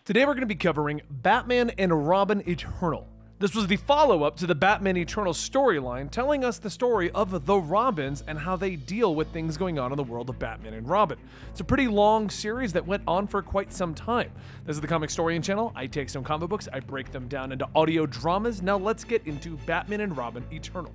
Today we're going to be covering Batman and Robin Eternal. This was the follow-up to the Batman Eternal storyline, telling us the story of the Robins and how they deal with things going on in the world of Batman and Robin. It's a pretty long series that went on for quite some time. This is the Comicstorian channel. I take some comic books, I break them down into audio dramas. Now let's get into Batman and Robin Eternal.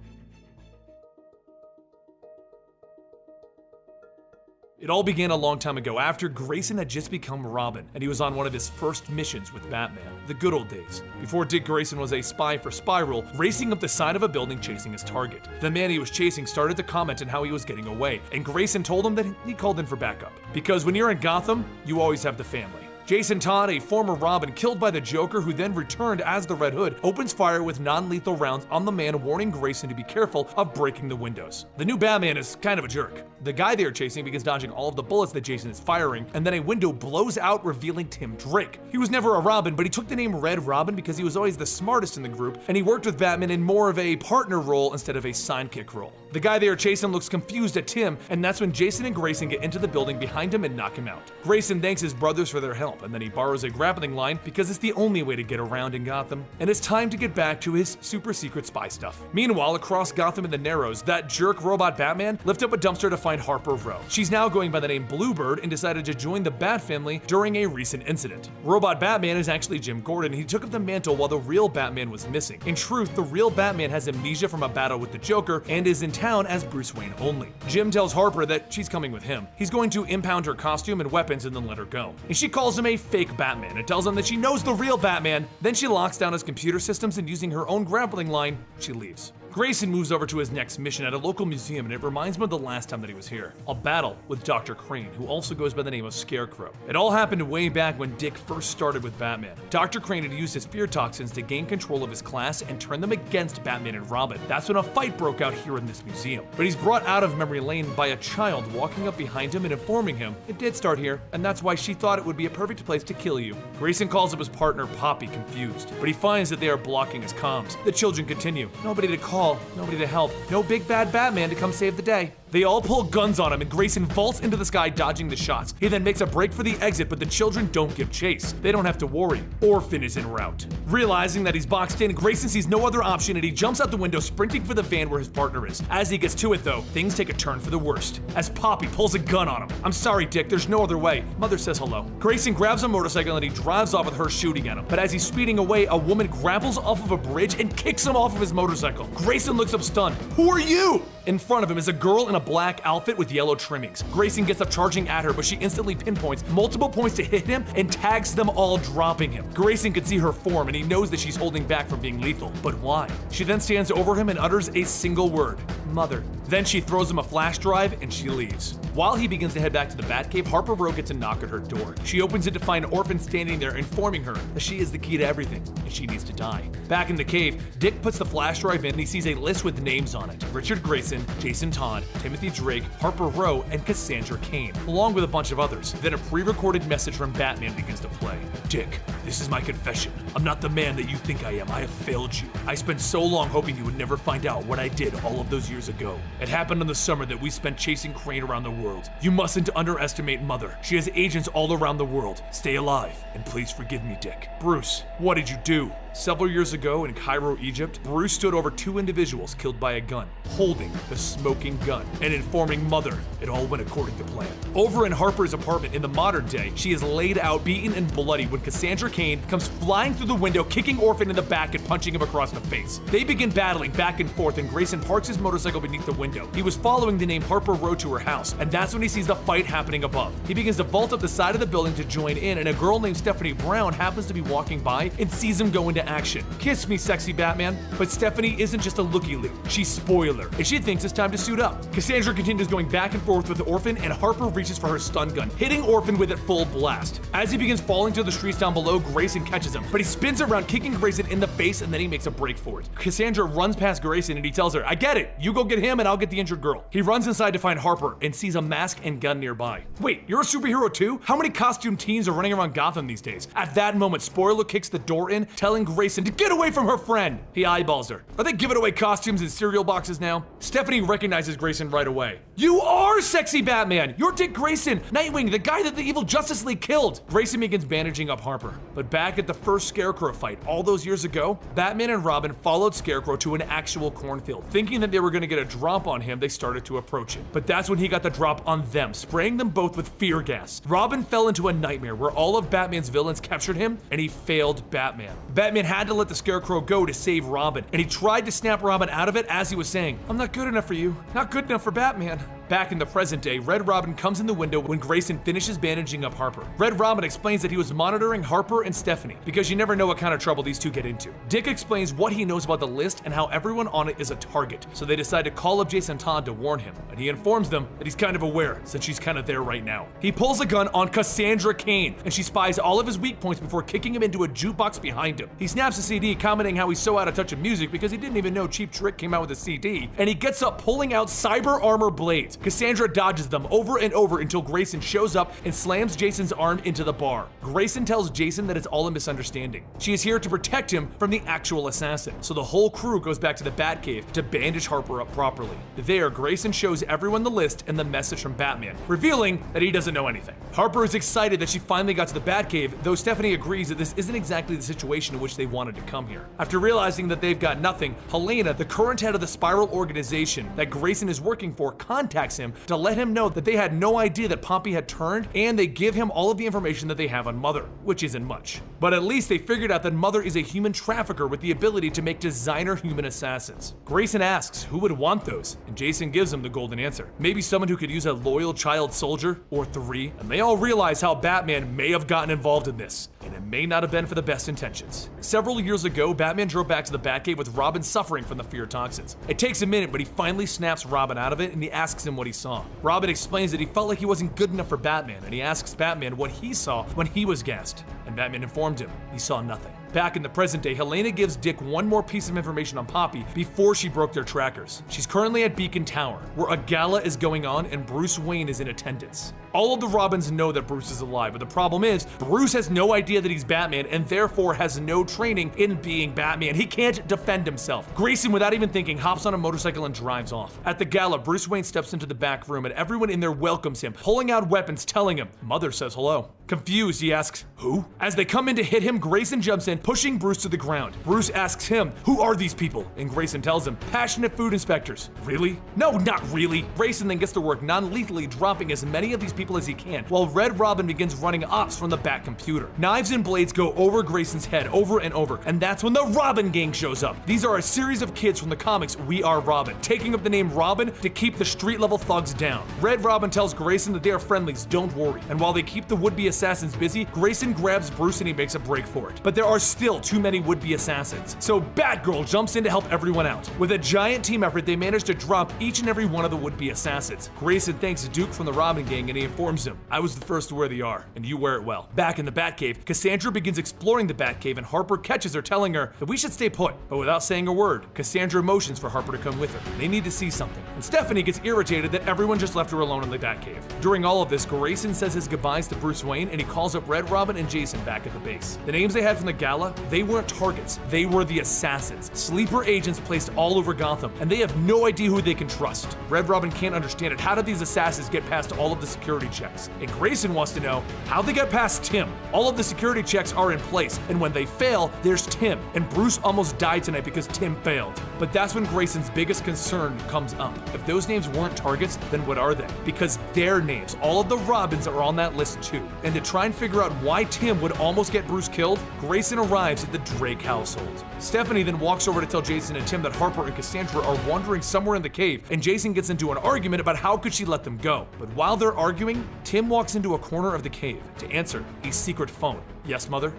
It all began a long time ago after Grayson had just become Robin, and he was on one of his first missions with Batman, the good old days, before Dick Grayson was a spy for Spiral, racing up the side of a building chasing his target. The man he was chasing started to comment on how he was getting away, and Grayson told him that he called in for backup. Because when you're in Gotham, you always have the family. Jason Todd, a former Robin killed by the Joker who then returned as the Red Hood, opens fire with non-lethal rounds on the man, warning Grayson to be careful of breaking the windows. The new Batman is kind of a jerk. The guy they are chasing begins dodging all of the bullets that Jason is firing, and then a window blows out, revealing Tim Drake. He was never a Robin, but he took the name Red Robin because he was always the smartest in the group, and he worked with Batman in more of a partner role instead of a sidekick role. The guy they are chasing looks confused at Tim, and that's when Jason and Grayson get into the building behind him and knock him out. Grayson thanks his brothers for their help, and then he borrows a grappling line because it's the only way to get around in Gotham, and it's time to get back to his super secret spy stuff. Meanwhile, across Gotham in the Narrows, that jerk robot Batman lifted up a dumpster to find Harper Row. She's now going by the name Bluebird and decided to join the Bat family during a recent incident. Robot Batman is actually Jim Gordon. He took up the mantle while the real Batman was missing. In truth, the real Batman has amnesia from a battle with the Joker and is in town as Bruce Wayne only. Jim tells Harper that she's coming with him. He's going to impound her costume and weapons and then let her go. And she calls him a fake Batman and tells him that she knows the real Batman. Then she locks down his computer systems and using her own grappling line, she leaves. Grayson moves over to his next mission at a local museum, and it reminds him of the last time that he was here. A battle with Dr. Crane, who also goes by the name of Scarecrow. It all happened way back when Dick first started with Batman. Dr. Crane had used his fear toxins to gain control of his class and turn them against Batman and Robin. That's when a fight broke out here in this museum. But he's brought out of memory lane by a child walking up behind him and informing him it did start here, and that's why she thought it would be a perfect place to kill you. Grayson calls up his partner Poppy, confused, but he finds that they are blocking his comms. The children continue. Nobody to call, nobody to help, no big bad Batman to come save the day. They all pull guns on him and Grayson vaults into the sky dodging the shots. He then makes a break for the exit, but the children don't give chase. They don't have to worry. Orphan is en route. Realizing that he's boxed in, Grayson sees no other option and he jumps out the window sprinting for the van where his partner is. As he gets to it though, things take a turn for the worst, as Poppy pulls a gun on him. I'm sorry Dick, there's no other way. Mother says hello. Grayson grabs a motorcycle and he drives off with her shooting at him. But as he's speeding away, a woman grapples off of a bridge and kicks him off of his motorcycle. Grayson looks up stunned. Who are you? In front of him is a girl in a black outfit with yellow trimmings. Grayson gets up charging at her, but she instantly pinpoints multiple points to hit him and tags them all, dropping him. Grayson can see her form and he knows that she's holding back from being lethal. But why? She then stands over him and utters a single word: Mother. Then she throws him a flash drive and she leaves. While he begins to head back to the Batcave, Harper Row gets a knock at her door. She opens it to find Orphan standing there, informing her that she is the key to everything and she needs to die. Back in the cave, Dick puts the flash drive in and he sees a list with names on it: Richard Grayson, Jason Todd, Timothy Drake, Harper Row, and Cassandra Cain, along with a bunch of others. Then a pre-recorded message from Batman begins to play. Dick, this is my confession. I'm not the man that you think I am. I have failed you. I spent so long hoping you would never find out what I did all of those years ago. It happened in the summer that we spent chasing Crane around the world. You mustn't underestimate Mother. She has agents all around the world. Stay alive, and please forgive me, Dick. Bruce, what did you do? Several years ago in Cairo, Egypt, Bruce stood over two individuals killed by a gun, holding the smoking gun, and informing Mother it all went according to plan. Over in Harper's apartment in the modern day, she is laid out, beaten and bloody when Cassandra Cain comes flying through the window, kicking Orphan in the back and punching him across the face. They begin battling back and forth and Grayson parks his motorcycle beneath the window. He was following the name Harper Row to her house, and that's when he sees the fight happening above. He begins to vault up the side of the building to join in, and a girl named Stephanie Brown happens to be walking by and sees him go into action. Kiss me, sexy Batman. But Stephanie isn't just a looky-loo. She's spoiler, and she thinks it's time to suit up. Cassandra continues going back and forth with Orphan, and Harper reaches for her stun gun, hitting Orphan with it full blast. As he begins falling to the streets down below, Grayson catches him, but he spins around, kicking Grayson in the face, and then he makes a break for it. Cassandra runs past Grayson, and he tells her, I get it. You go get him, and I'll get the injured girl. He runs inside to find Harper, and sees a mask and gun nearby. Wait, you're a superhero too? How many costume teens are running around Gotham these days? At that moment, Spoiler kicks the door in, telling Grayson to get away from her friend. He eyeballs her. Are they giving away costumes and cereal boxes now? Stephanie recognizes Grayson right away. You are sexy Batman! You're Dick Grayson, Nightwing, the guy that the evil Justice League killed! Grayson begins bandaging up Harper. But back at the first Scarecrow fight all those years ago, Batman and Robin followed Scarecrow to an actual cornfield. Thinking that they were gonna get a drop on him, they started to approach him. But that's when he got the drop on them, spraying them both with fear gas. Robin fell into a nightmare where all of Batman's villains captured him, and he failed Batman. Batman had to let the Scarecrow go to save Robin, and he tried to snap Robin out of it as he was saying, "I'm not good enough for you, not good enough for Batman." Back in the present day, Red Robin comes in the window when Grayson finishes bandaging up Harper. Red Robin explains that he was monitoring Harper and Stephanie, because you never know what kind of trouble these two get into. Dick explains what he knows about the list and how everyone on it is a target, so they decide to call up Jason Todd to warn him, and he informs them that he's kind of aware, since she's kind of there right now. He pulls a gun on Cassandra Cain, and she spies all of his weak points before kicking him into a jukebox behind him. He snaps a CD, commenting how he's so out of touch of music because he didn't even know Cheap Trick came out with a CD, and he gets up pulling out cyber armor blades. Cassandra dodges them over and over until Grayson shows up and slams Jason's arm into the bar. Grayson tells Jason that it's all a misunderstanding. She is here to protect him from the actual assassin, so the whole crew goes back to the Batcave to bandage Harper up properly. There, Grayson shows everyone the list and the message from Batman, revealing that he doesn't know anything. Harper is excited that she finally got to the Batcave, though Stephanie agrees that this isn't exactly the situation in which they wanted to come here. After realizing that they've got nothing, Helena, the current head of the Spiral organization that Grayson is working for, contacts him to let him know that they had no idea that Pompey had turned, and they give him all of the information that they have on Mother, which isn't much. But at least they figured out that Mother is a human trafficker with the ability to make designer human assassins. Grayson asks who would want those, and Jason gives him the golden answer. Maybe someone who could use a loyal child soldier, or 3, and they all realize how Batman may have gotten involved in this, and it may not have been for the best intentions. Several years ago, Batman drove back to the Batcave with Robin suffering from the fear toxins. It takes a minute, but he finally snaps Robin out of it, and he asks him what he saw. Robin explains that he felt like he wasn't good enough for Batman, and he asks Batman what he saw when he was gassed, and Batman informed him he saw nothing. Back in the present day, Helena gives Dick one more piece of information on Poppy before she broke their trackers. She's currently at Beacon Tower, where a gala is going on and Bruce Wayne is in attendance. All of the Robins know that Bruce is alive, but the problem is, Bruce has no idea that he's Batman and therefore has no training in being Batman. He can't defend himself. Grayson, without even thinking, hops on a motorcycle and drives off. At the gala, Bruce Wayne steps into the back room and everyone in there welcomes him, pulling out weapons, telling him, Mother says hello. Confused, he asks, who? As they come in to hit him, Grayson jumps in, pushing Bruce to the ground. Bruce asks him, who are these people? And Grayson tells him, passionate food inspectors. Really? No, not really. Grayson then gets to work non-lethally dropping as many of these people as he can, while Red Robin begins running ops from the Bat computer. Knives and blades go over Grayson's head over and over, and that's when the Robin Gang shows up. These are a series of kids from the comics We Are Robin, taking up the name Robin to keep the street-level thugs down. Red Robin tells Grayson that they are friendlies, don't worry, and while they keep the would-be assassins busy, Grayson grabs Bruce and he makes a break for it. But there are still too many would-be assassins, so Batgirl jumps in to help everyone out. With a giant team effort, they manage to drop each and every one of the would-be assassins. Grayson thanks Duke from the Robin Gang and he informs him, I was the first to wear the R, and you wear it well. Back in the Batcave, Cassandra begins exploring the Batcave and Harper catches her, telling her that we should stay put. But without saying a word, Cassandra motions for Harper to come with her. They need to see something. And Stephanie gets irritated that everyone just left her alone in the Batcave. During all of this, Grayson says his goodbyes to Bruce Wayne and he calls up Red Robin and Jason back at the base. The names they had from the gala, they weren't targets, they were the assassins. Sleeper agents placed all over Gotham, and they have no idea who they can trust. Red Robin can't understand it. How did these assassins get past all of the security checks? And Grayson wants to know how they got past Tim. All of the security checks are in place, and when they fail, there's Tim. And Bruce almost died tonight because Tim failed. But that's when Grayson's biggest concern comes up. If those names weren't targets, then what are they? Because their names, all of the Robins are on that list too. And to try and figure out why Tim would almost get Bruce killed, Grayson arrives at the Drake household. Stephanie then walks over to tell Jason and Tim that Harper and Cassandra are wandering somewhere in the cave, and Jason gets into an argument about how could she let them go. But while they're arguing, Tim walks into a corner of the cave to answer a secret phone. Yes, Mother?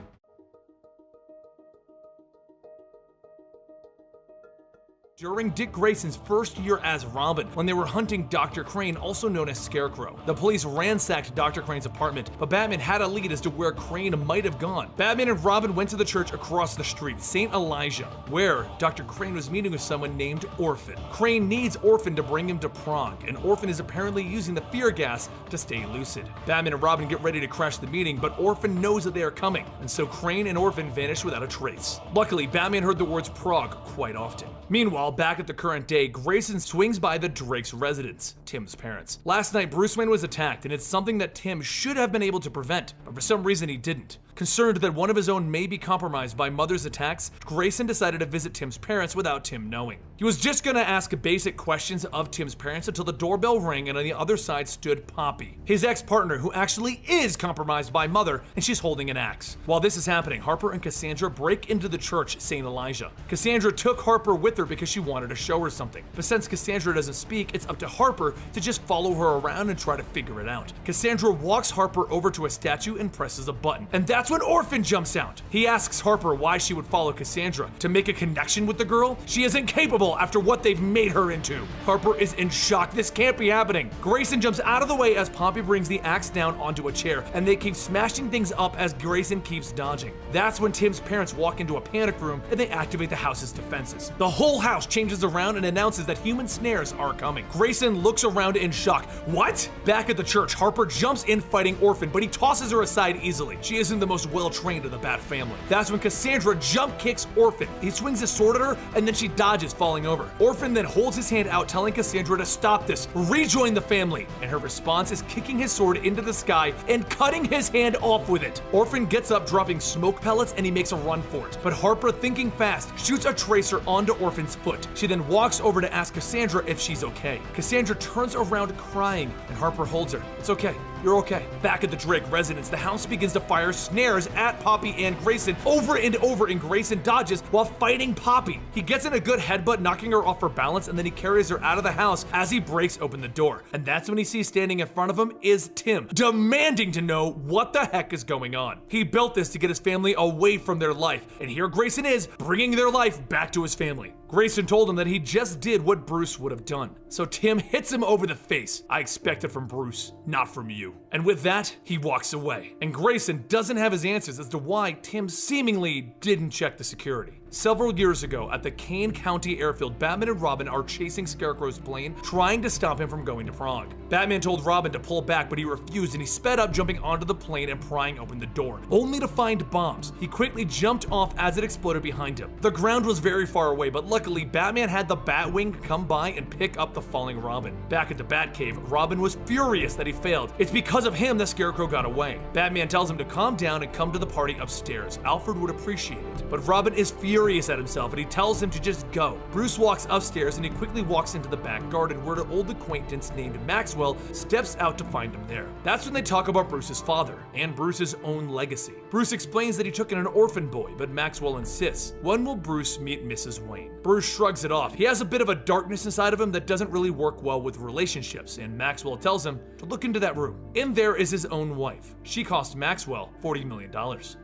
during Dick Grayson's first year as Robin, when they were hunting Dr. Crane, also known as Scarecrow. The police ransacked Dr. Crane's apartment, but Batman had a lead as to where Crane might have gone. Batman and Robin went to the church across the street, St. Elijah, where Dr. Crane was meeting with someone named Orphan. Crane needs Orphan to bring him to Prague, and Orphan is apparently using the fear gas to stay lucid. Batman and Robin get ready to crash the meeting, but Orphan knows that they are coming, and so Crane and Orphan vanish without a trace. Luckily, Batman heard the words Prague quite often. Meanwhile, back at the current day, Grayson swings by the Drake's residence, Tim's parents. Last night, Bruce Wayne was attacked, and it's something that Tim should have been able to prevent, but for some reason he didn't. Concerned that one of his own may be compromised by Mother's attacks, Grayson decided to visit Tim's parents without Tim knowing. He was just gonna ask basic questions of Tim's parents until the doorbell rang and on the other side stood Poppy, his ex-partner who actually is compromised by Mother, and she's holding an axe. While this is happening, Harper and Cassandra break into the church, St. Elijah. Cassandra took Harper with her because she wanted to show her something, but since Cassandra doesn't speak, it's up to Harper to just follow her around and try to figure it out. Cassandra walks Harper over to a statue and presses a button, and that's when Orphan jumps out. He asks Harper why she would follow Cassandra, to make a connection with the girl? She isn't capable after what they've made her into. Harper is in shock. This can't be happening. Grayson jumps out of the way as Poppy brings the axe down onto a chair, and they keep smashing things up as Grayson keeps dodging. That's when Tim's parents walk into a panic room and they activate the house's defenses. The whole house changes around and announces that human snares are coming. Grayson looks around in shock. What? Back at the church, Harper jumps in fighting Orphan, but he tosses her aside easily. She isn't the most well-trained of the Bat family. That's when Cassandra jump kicks Orphan. He swings his sword at her, and then she dodges, falling over. Orphan then holds his hand out, telling Cassandra to stop this, rejoin the family, and her response is kicking his sword into the sky and cutting his hand off with it. Orphan gets up, dropping smoke pellets, and he makes a run for it. But Harper, thinking fast, shoots a tracer onto Orphan's foot. She then walks over to ask Cassandra if she's okay. Cassandra turns around crying, and Harper holds her. It's okay. You're okay. Back at the Drake residence, the house begins to fire snares at Poppy and Grayson over and over, and Grayson dodges while fighting Poppy. He gets in a good headbutt, knocking her off her balance, and then he carries her out of the house as he breaks open the door. And that's when he sees standing in front of him is Tim, demanding to know what the heck is going on. He built this to get his family away from their life, and here Grayson is, bringing their life back to his family. Grayson told him that he just did what Bruce would have done. So Tim hits him over the face. I expect it from Bruce, not from you. And with that, he walks away. And Grayson doesn't have his answers as to why Tim seemingly didn't check the security. Several years ago, at the Kane County airfield, Batman and Robin are chasing Scarecrow's plane, trying to stop him from going to Prague. Batman told Robin to pull back, but he refused, and he sped up, jumping onto the plane and prying open the door, only to find bombs. He quickly jumped off as it exploded behind him. The ground was very far away, but luckily, Batman had the Batwing come by and pick up the falling Robin. Back at the Batcave, Robin was furious that he failed. It's because of him that Scarecrow got away. Batman tells him to calm down and come to the party upstairs. Alfred would appreciate it, but Robin is furious at himself, and he tells him to just go. Bruce walks upstairs, and he quickly walks into the back garden where an old acquaintance named Maxwell steps out to find him there. That's when they talk about Bruce's father and Bruce's own legacy. Bruce explains that he took in an orphan boy, but Maxwell insists, when will Bruce meet Mrs. Wayne? Bruce shrugs it off. He has a bit of a darkness inside of him that doesn't really work well with relationships, and Maxwell tells him to look into that room. In there is his own wife. She cost Maxwell $40 million.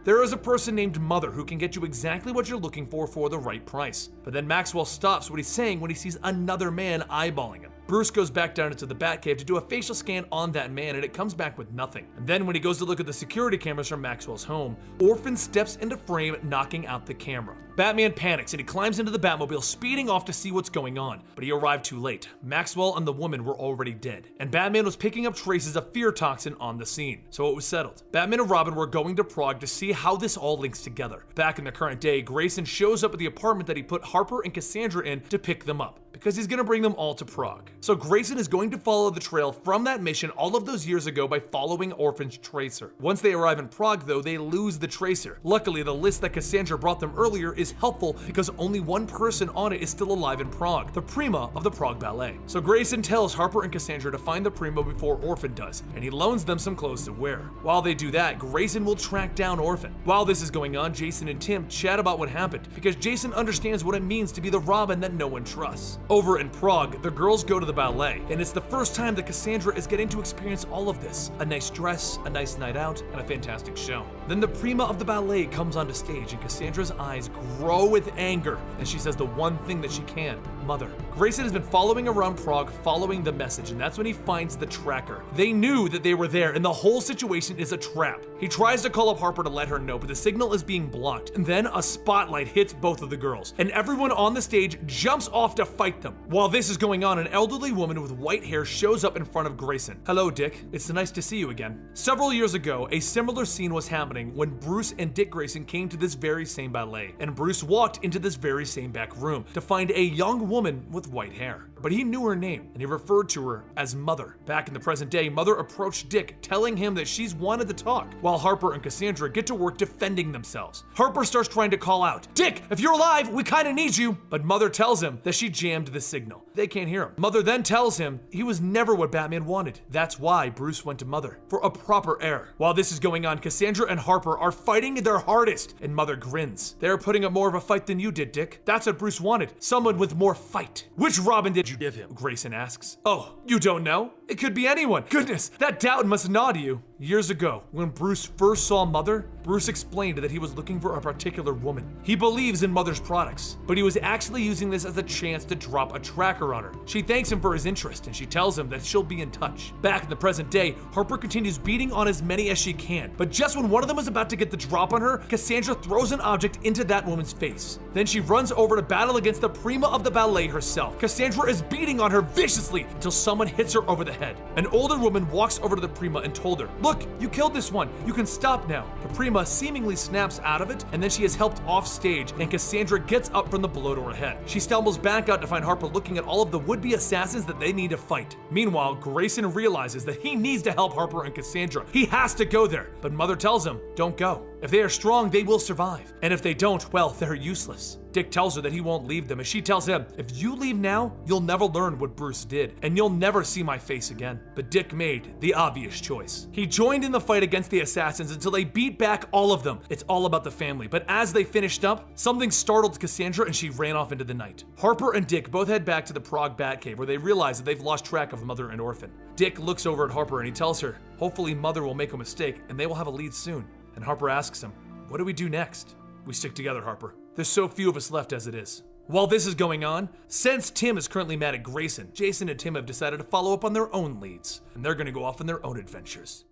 There is a person named Mother who can get you exactly what you're looking for the right price. But then Maxwell stops what he's saying when he sees another man eyeballing him. Bruce goes back down into the Batcave to do a facial scan on that man, and it comes back with nothing. And then when he goes to look at the security cameras from Maxwell's home, Orphan steps into frame, knocking out the camera. Batman panics and he climbs into the Batmobile, speeding off to see what's going on, but he arrived too late. Maxwell and the woman were already dead, and Batman was picking up traces of fear toxin on the scene, so it was settled. Batman and Robin were going to Prague to see how this all links together. Back in the current day, Grayson shows up at the apartment that he put Harper and Cassandra in to pick them up, because he's gonna bring them all to Prague. So Grayson is going to follow the trail from that mission all of those years ago by following Orphan's tracer. Once they arrive in Prague though, they lose the tracer. Luckily, the list that Cassandra brought them earlier is helpful because only one person on it is still alive in Prague, the Prima of the Prague Ballet. So Grayson tells Harper and Cassandra to find the Prima before Orphan does, and he loans them some clothes to wear. While they do that, Grayson will track down Orphan. While this is going on, Jason and Tim chat about what happened, because Jason understands what it means to be the Robin that no one trusts. Over in Prague, the girls go to the ballet, and it's the first time that Cassandra is getting to experience all of this. A nice dress, a nice night out, and a fantastic show. Then the Prima of the ballet comes onto stage, and Cassandra's eyes grow with anger, and she says the one thing that she can, Mother. Grayson has been following around Prague following the message, and that's when he finds the tracker. They knew that they were there, and the whole situation is a trap. He tries to call up Harper to let her know, but the signal is being blocked. And then a spotlight hits both of the girls, and everyone on the stage jumps off to fight them. While this is going on, an elderly woman with white hair shows up in front of Grayson. "Hello, Dick. It's nice to see you again." Several years ago, a similar scene was happening when Bruce and Dick Grayson came to this very same ballet, and Bruce walked into this very same back room to find a young woman with white hair. But he knew her name, and he referred to her as Mother. Back in the present day, Mother approached Dick, telling him that she's wanted to talk, while Harper and Cassandra get to work defending themselves. Harper starts trying to call out, "Dick, if you're alive, we kinda need you." But Mother tells him that she jammed the signal. They can't hear him. Mother then tells him he was never what Batman wanted. That's why Bruce went to Mother, for a proper heir. While this is going on, Cassandra and Harper are fighting their hardest, and Mother grins. "They're putting up more of a fight than you did, Dick. That's what Bruce wanted, someone with more fight." "Which Robin did you give him?" Grayson asks. "Oh, you don't know? It could be anyone. Goodness, that doubt must gnaw to you." Years ago, when Bruce first saw Mother, Bruce explained that he was looking for a particular woman. He believes in Mother's products, but he was actually using this as a chance to drop a tracker on her. She thanks him for his interest, and she tells him that she'll be in touch. Back in the present day, Harper continues beating on as many as she can, but just when one of them is about to get the drop on her, Cassandra throws an object into that woman's face. Then she runs over to battle against the prima of the ballet herself. Cassandra is beating on her viciously until someone hits her over the head. An older woman walks over to the prima and told her, "Look, you killed this one. You can stop now." The prima seemingly snaps out of it, and then she is helped off stage, and Cassandra gets up from the blow to her head. She stumbles back out to find Harper looking at all of the would-be assassins that they need to fight. Meanwhile, Grayson realizes that he needs to help Harper and Cassandra. He has to go there, but Mother tells him, "Don't go. If they are strong, they will survive. And if they don't, well, they're useless." Dick tells her that he won't leave them, and she tells him, "If you leave now, you'll never learn what Bruce did, and you'll never see my face again." But Dick made the obvious choice. He joined in the fight against the assassins until they beat back all of them. It's all about the family, but as they finished up, something startled Cassandra and she ran off into the night. Harper and Dick both head back to the Prague Batcave, where they realize that they've lost track of Mother and Orphan. Dick looks over at Harper and he tells her, hopefully Mother will make a mistake and they will have a lead soon. And Harper asks him, "What do we do next?" "We stick together, Harper. There's so few of us left as it is." While this is going on, since Tim is currently mad at Grayson, Jason and Tim have decided to follow up on their own leads, and they're gonna go off on their own adventures.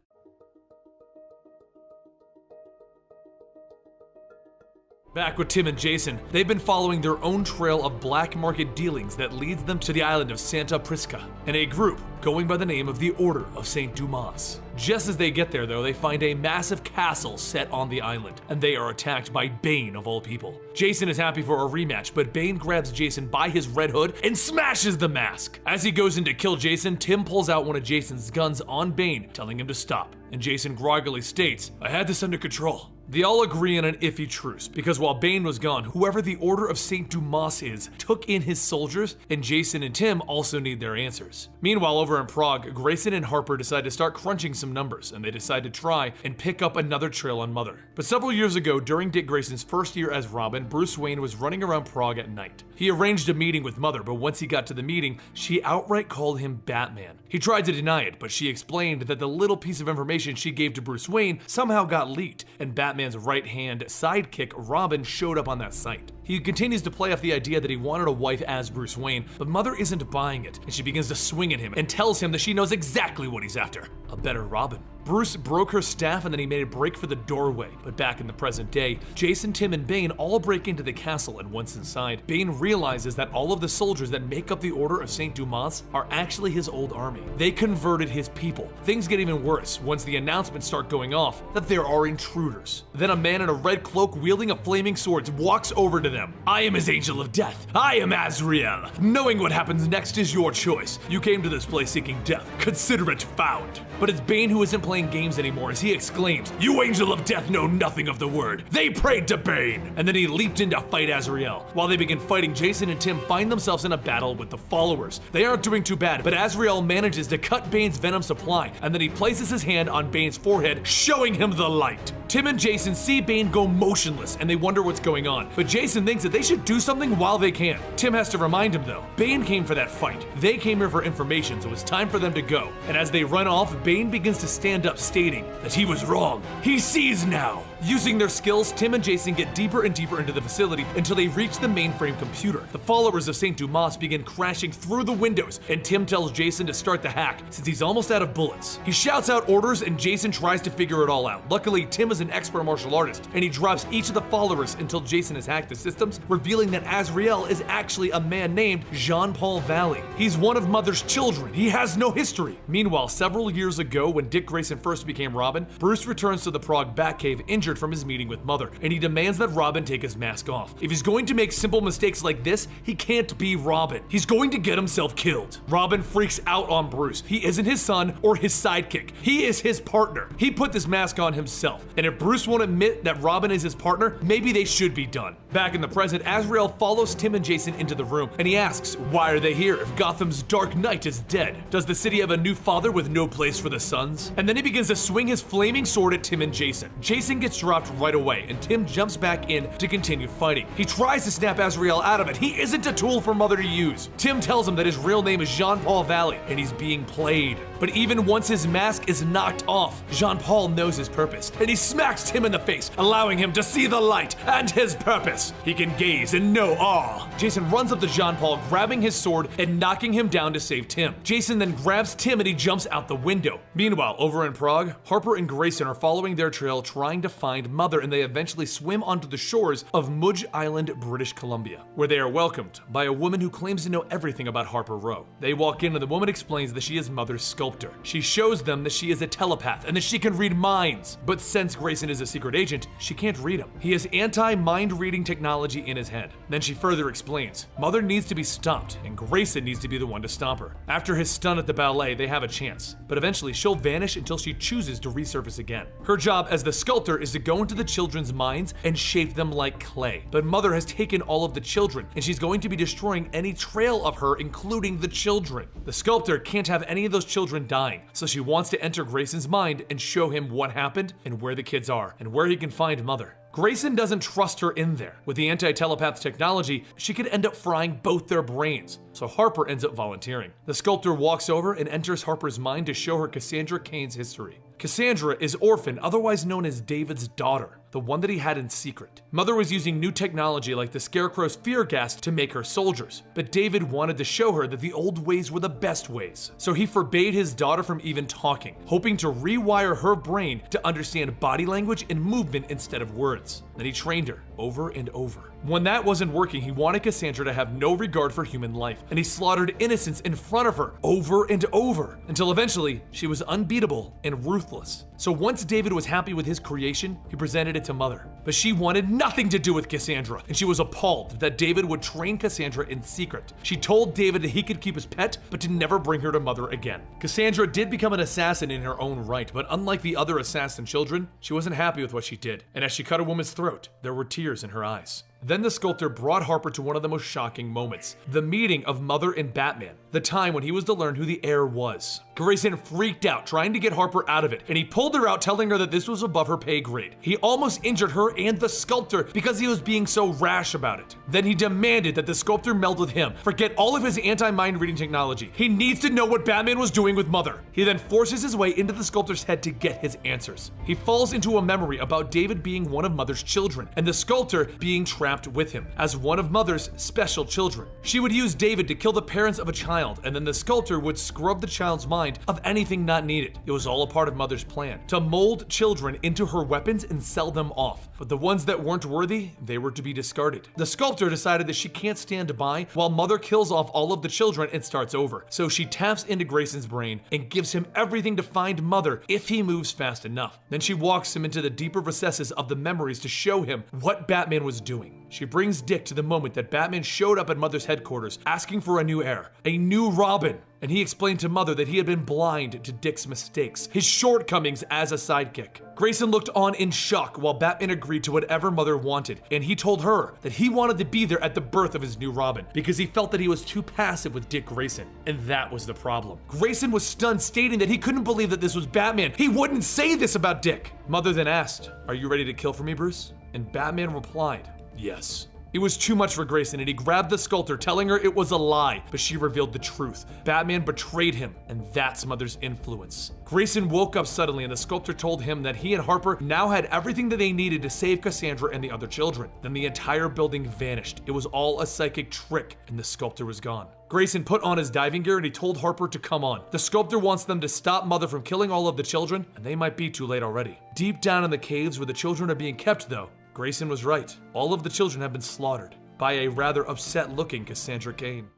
Back with Tim and Jason, they've been following their own trail of black market dealings that leads them to the island of Santa Prisca, and a group going by the name of the Order of St. Dumas. Just as they get there though, they find a massive castle set on the island, and they are attacked by Bane of all people. Jason is happy for a rematch, but Bane grabs Jason by his red hood and smashes the mask. As he goes in to kill Jason, Tim pulls out one of Jason's guns on Bane, telling him to stop, and Jason groggily states, "I had this under control." They all agree on an iffy truce, because while Bane was gone, whoever the Order of St. Dumas is took in his soldiers, and Jason and Tim also need their answers. Meanwhile, over in Prague, Grayson and Harper decide to start crunching some numbers, and they decide to try and pick up another trail on Mother. But several years ago, during Dick Grayson's first year as Robin, Bruce Wayne was running around Prague at night. He arranged a meeting with Mother, but once he got to the meeting, she outright called him Batman. He tried to deny it, but she explained that the little piece of information she gave to Bruce Wayne somehow got leaked, and Batman's right-hand sidekick, Robin, showed up on that site. He continues to play off the idea that he wanted a wife as Bruce Wayne, but Mother isn't buying it, and she begins to swing at him and tells him that she knows exactly what he's after: a better Robin. Bruce broke her staff and then he made a break for the doorway. But back in the present day, Jason, Tim, and Bane all break into the castle, and once inside, Bane realizes that all of the soldiers that make up the Order of St. Dumas are actually his old army. They converted his people. Things get even worse once the announcements start going off that there are intruders. Then a man in a red cloak wielding a flaming sword walks over to them. "I am his angel of death. I am Azrael. Knowing what happens next is your choice. You came to this place seeking death. Consider it found." But it's Bane who isn't playing games anymore as he exclaims, "You angel of death know nothing of the word. They prayed to Bane." And then he leaped in to fight Azrael. While they begin fighting, Jason and Tim find themselves in a battle with the followers. They aren't doing too bad, but Azrael manages to cut Bane's venom supply, and then he places his hand on Bane's forehead, showing him the light. Tim and Jason see Bane go motionless, and they wonder what's going on, but Jason thinks that they should do something while they can. Tim has to remind him though, Bane came for that fight. They came here for information, so it's time for them to go. And as they run off, Bane begins to stand up, stating that he was wrong. He sees now. Using their skills, Tim and Jason get deeper and deeper into the facility until they reach the mainframe computer. The followers of St. Dumas begin crashing through the windows, and Tim tells Jason to start the hack since he's almost out of bullets. He shouts out orders and Jason tries to figure it all out. Luckily, Tim is an expert martial artist, and he drops each of the followers until Jason has hacked the systems, revealing that Azrael is actually a man named Jean-Paul Valley. He's one of Mother's children. He has no history. Meanwhile, several years ago, when Dick Grayson first became Robin, Bruce returns to the Prague Batcave injured from his meeting with Mother, and he demands that Robin take his mask off. If he's going to make simple mistakes like this, he can't be Robin. He's going to get himself killed. Robin freaks out on Bruce. He isn't his son or his sidekick. He is his partner. He put this mask on himself. And if Bruce won't admit that Robin is his partner, maybe they should be done. Back in the present, Azrael follows Tim and Jason into the room, and he asks, why are they here if Gotham's Dark Knight is dead? Does the city have a new father with no place for the sons? And then he begins to swing his flaming sword at Tim and Jason. Jason gets dropped right away, and Tim jumps back in to continue fighting. He tries to snap Azrael out of it. He isn't a tool for Mother to use. Tim tells him that his real name is Jean-Paul Valley, and he's being played. But even once his mask is knocked off, Jean-Paul knows his purpose, and he smacks Tim in the face, allowing him to see the light and his purpose. He can gaze and know awe. Jason runs up to Jean-Paul, grabbing his sword and knocking him down to save Tim. Jason then grabs Tim and he jumps out the window. Meanwhile, over in Prague, Harper and Grayson are following their trail trying to find Mother, and they eventually swim onto the shores of Mudge Island, British Columbia, where they are welcomed by a woman who claims to know everything about Harper Row. They walk in and the woman explains that she is Mother's sculptor. She shows them that she is a telepath and that she can read minds. But since Grayson is a secret agent, she can't read him. He has anti-mind reading technology in his head. Then she further explains, Mother needs to be stopped and Grayson needs to be the one to stop her. After his stun at the ballet, they have a chance, but eventually she'll vanish until she chooses to resurface again. Her job as the sculptor is to go into the children's minds and shape them like clay. But Mother has taken all of the children, and she's going to be destroying any trail of her, including the children. The sculptor can't have any of those children dying, so she wants to enter Grayson's mind and show him what happened and where the kids are and where he can find Mother. Grayson doesn't trust her in there. With the anti-telepath technology, she could end up frying both their brains, so Harper ends up volunteering. The sculptor walks over and enters Harper's mind to show her Cassandra Cain's history. Cassandra is Orphan, otherwise known as David's daughter, the one that he had in secret. Mother was using new technology like the Scarecrow's fear gas to make her soldiers, but David wanted to show her that the old ways were the best ways. So he forbade his daughter from even talking, hoping to rewire her brain to understand body language and movement instead of words. Then he trained her over and over. When that wasn't working, he wanted Cassandra to have no regard for human life, and he slaughtered innocents in front of her over and over, until eventually she was unbeatable and ruthless. So once David was happy with his creation, he presented it to Mother. But she wanted nothing to do with Cassandra, and she was appalled that David would train Cassandra in secret. She told David that he could keep his pet, but to never bring her to Mother again. Cassandra did become an assassin in her own right, but unlike the other assassin children, she wasn't happy with what she did, and as she cut a woman's throat, there were tears in her eyes. Then the sculptor brought Harper to one of the most shocking moments, the meeting of Mother and Batman, the time when he was to learn who the heir was. Grayson freaked out, trying to get Harper out of it, and he pulled her out, telling her that this was above her pay grade. He almost injured her and the sculptor because he was being so rash about it. Then he demanded that the sculptor meld with him, forget all of his anti-mind reading technology. He needs to know what Batman was doing with Mother. He then forces his way into the sculptor's head to get his answers. He falls into a memory about David being one of Mother's children, and the sculptor being trapped with him as one of Mother's special children. She would use David to kill the parents of a child, and then the sculptor would scrub the child's mind of anything not needed. It was all a part of Mother's plan, to mold children into her weapons and sell them off. But the ones that weren't worthy, they were to be discarded. The sculptor decided that she can't stand by while Mother kills off all of the children and starts over. So she taps into Grayson's brain and gives him everything to find Mother if he moves fast enough. Then she walks him into the deeper recesses of the memories to show him what Batman was doing. She brings Dick to the moment that Batman showed up at Mother's headquarters asking for a new heir, a new Robin. And he explained to Mother that he had been blind to Dick's mistakes, his shortcomings as a sidekick. Grayson looked on in shock while Batman agreed to whatever Mother wanted, and he told her that he wanted to be there at the birth of his new Robin because he felt that he was too passive with Dick Grayson, and that was the problem. Grayson was stunned, stating that he couldn't believe that this was Batman. He wouldn't say this about Dick. Mother then asked, "Are you ready to kill for me, Bruce?" And Batman replied, "Yes." It was too much for Grayson, and he grabbed the sculptor, telling her it was a lie, but she revealed the truth. Batman betrayed him, and that's Mother's influence. Grayson woke up suddenly, and the sculptor told him that he and Harper now had everything that they needed to save Cassandra and the other children. Then the entire building vanished. It was all a psychic trick, and the sculptor was gone. Grayson put on his diving gear and he told Harper to come on. The sculptor wants them to stop Mother from killing all of the children, and they might be too late already. Deep down in the caves where the children are being kept, though, Grayson was right. All of the children have been slaughtered by a rather upset-looking Cassandra Cain.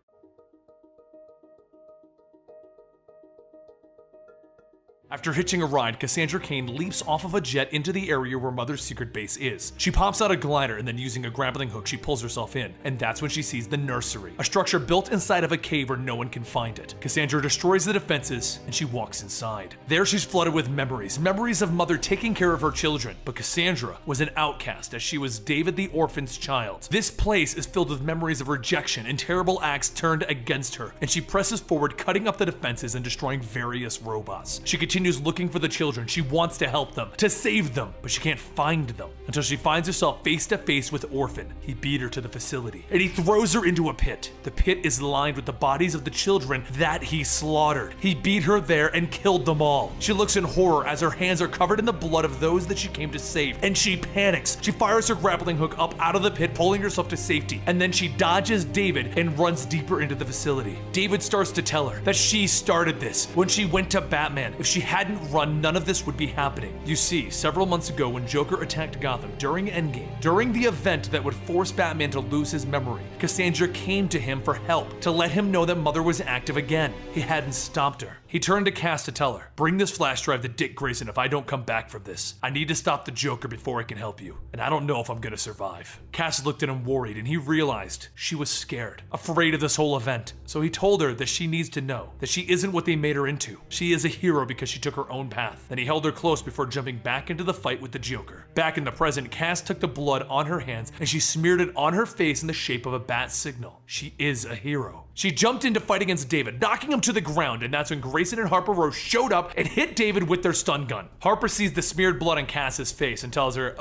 After hitching a ride, Cassandra Cain leaps off of a jet into the area where Mother's secret base is. She pops out a glider and then using a grappling hook, she pulls herself in. And that's when she sees the nursery, a structure built inside of a cave where no one can find it. Cassandra destroys the defenses and she walks inside. There she's flooded with memories of Mother taking care of her children. But Cassandra was an outcast as she was David the orphan's child. This place is filled with memories of rejection and terrible acts turned against her. And she presses forward, cutting up the defenses and destroying various robots. She continues looking for the children. She wants to help them, to save them, but she can't find them until she finds herself face to face with Orphan. He beat her to the facility and he throws her into a pit. The pit is lined with the bodies of the children that he slaughtered. He beat her there and killed them all. She looks in horror as her hands are covered in the blood of those that she came to save, and she panics. She fires her grappling hook up out of the pit, pulling herself to safety, and then she dodges David and runs deeper into the facility. David starts to tell her that she started this when she went to Batman. If she hadn't run, none of this would be happening. You see, several months ago when Joker attacked Gotham during Endgame, during the event that would force Batman to lose his memory, Cassandra came to him for help, to let him know that Mother was active again. He hadn't stopped her. He turned to Cass to tell her, "Bring this flash drive to Dick Grayson if I don't come back from this. I need to stop the Joker before I can help you, and I don't know if I'm gonna survive." Cass looked at him worried, and he realized she was scared, afraid of this whole event. So he told her that she needs to know that she isn't what they made her into. She is a hero because she took her own path. Then he held her close before jumping back into the fight with the Joker. Back in the present, Cass took the blood on her hands and she smeared it on her face in the shape of a bat signal. She is a hero. She jumped in to fight against David, knocking him to the ground, and that's when Grayson and Harper Rose showed up and hit David with their stun gun. Harper sees the smeared blood on Cass's face and tells her,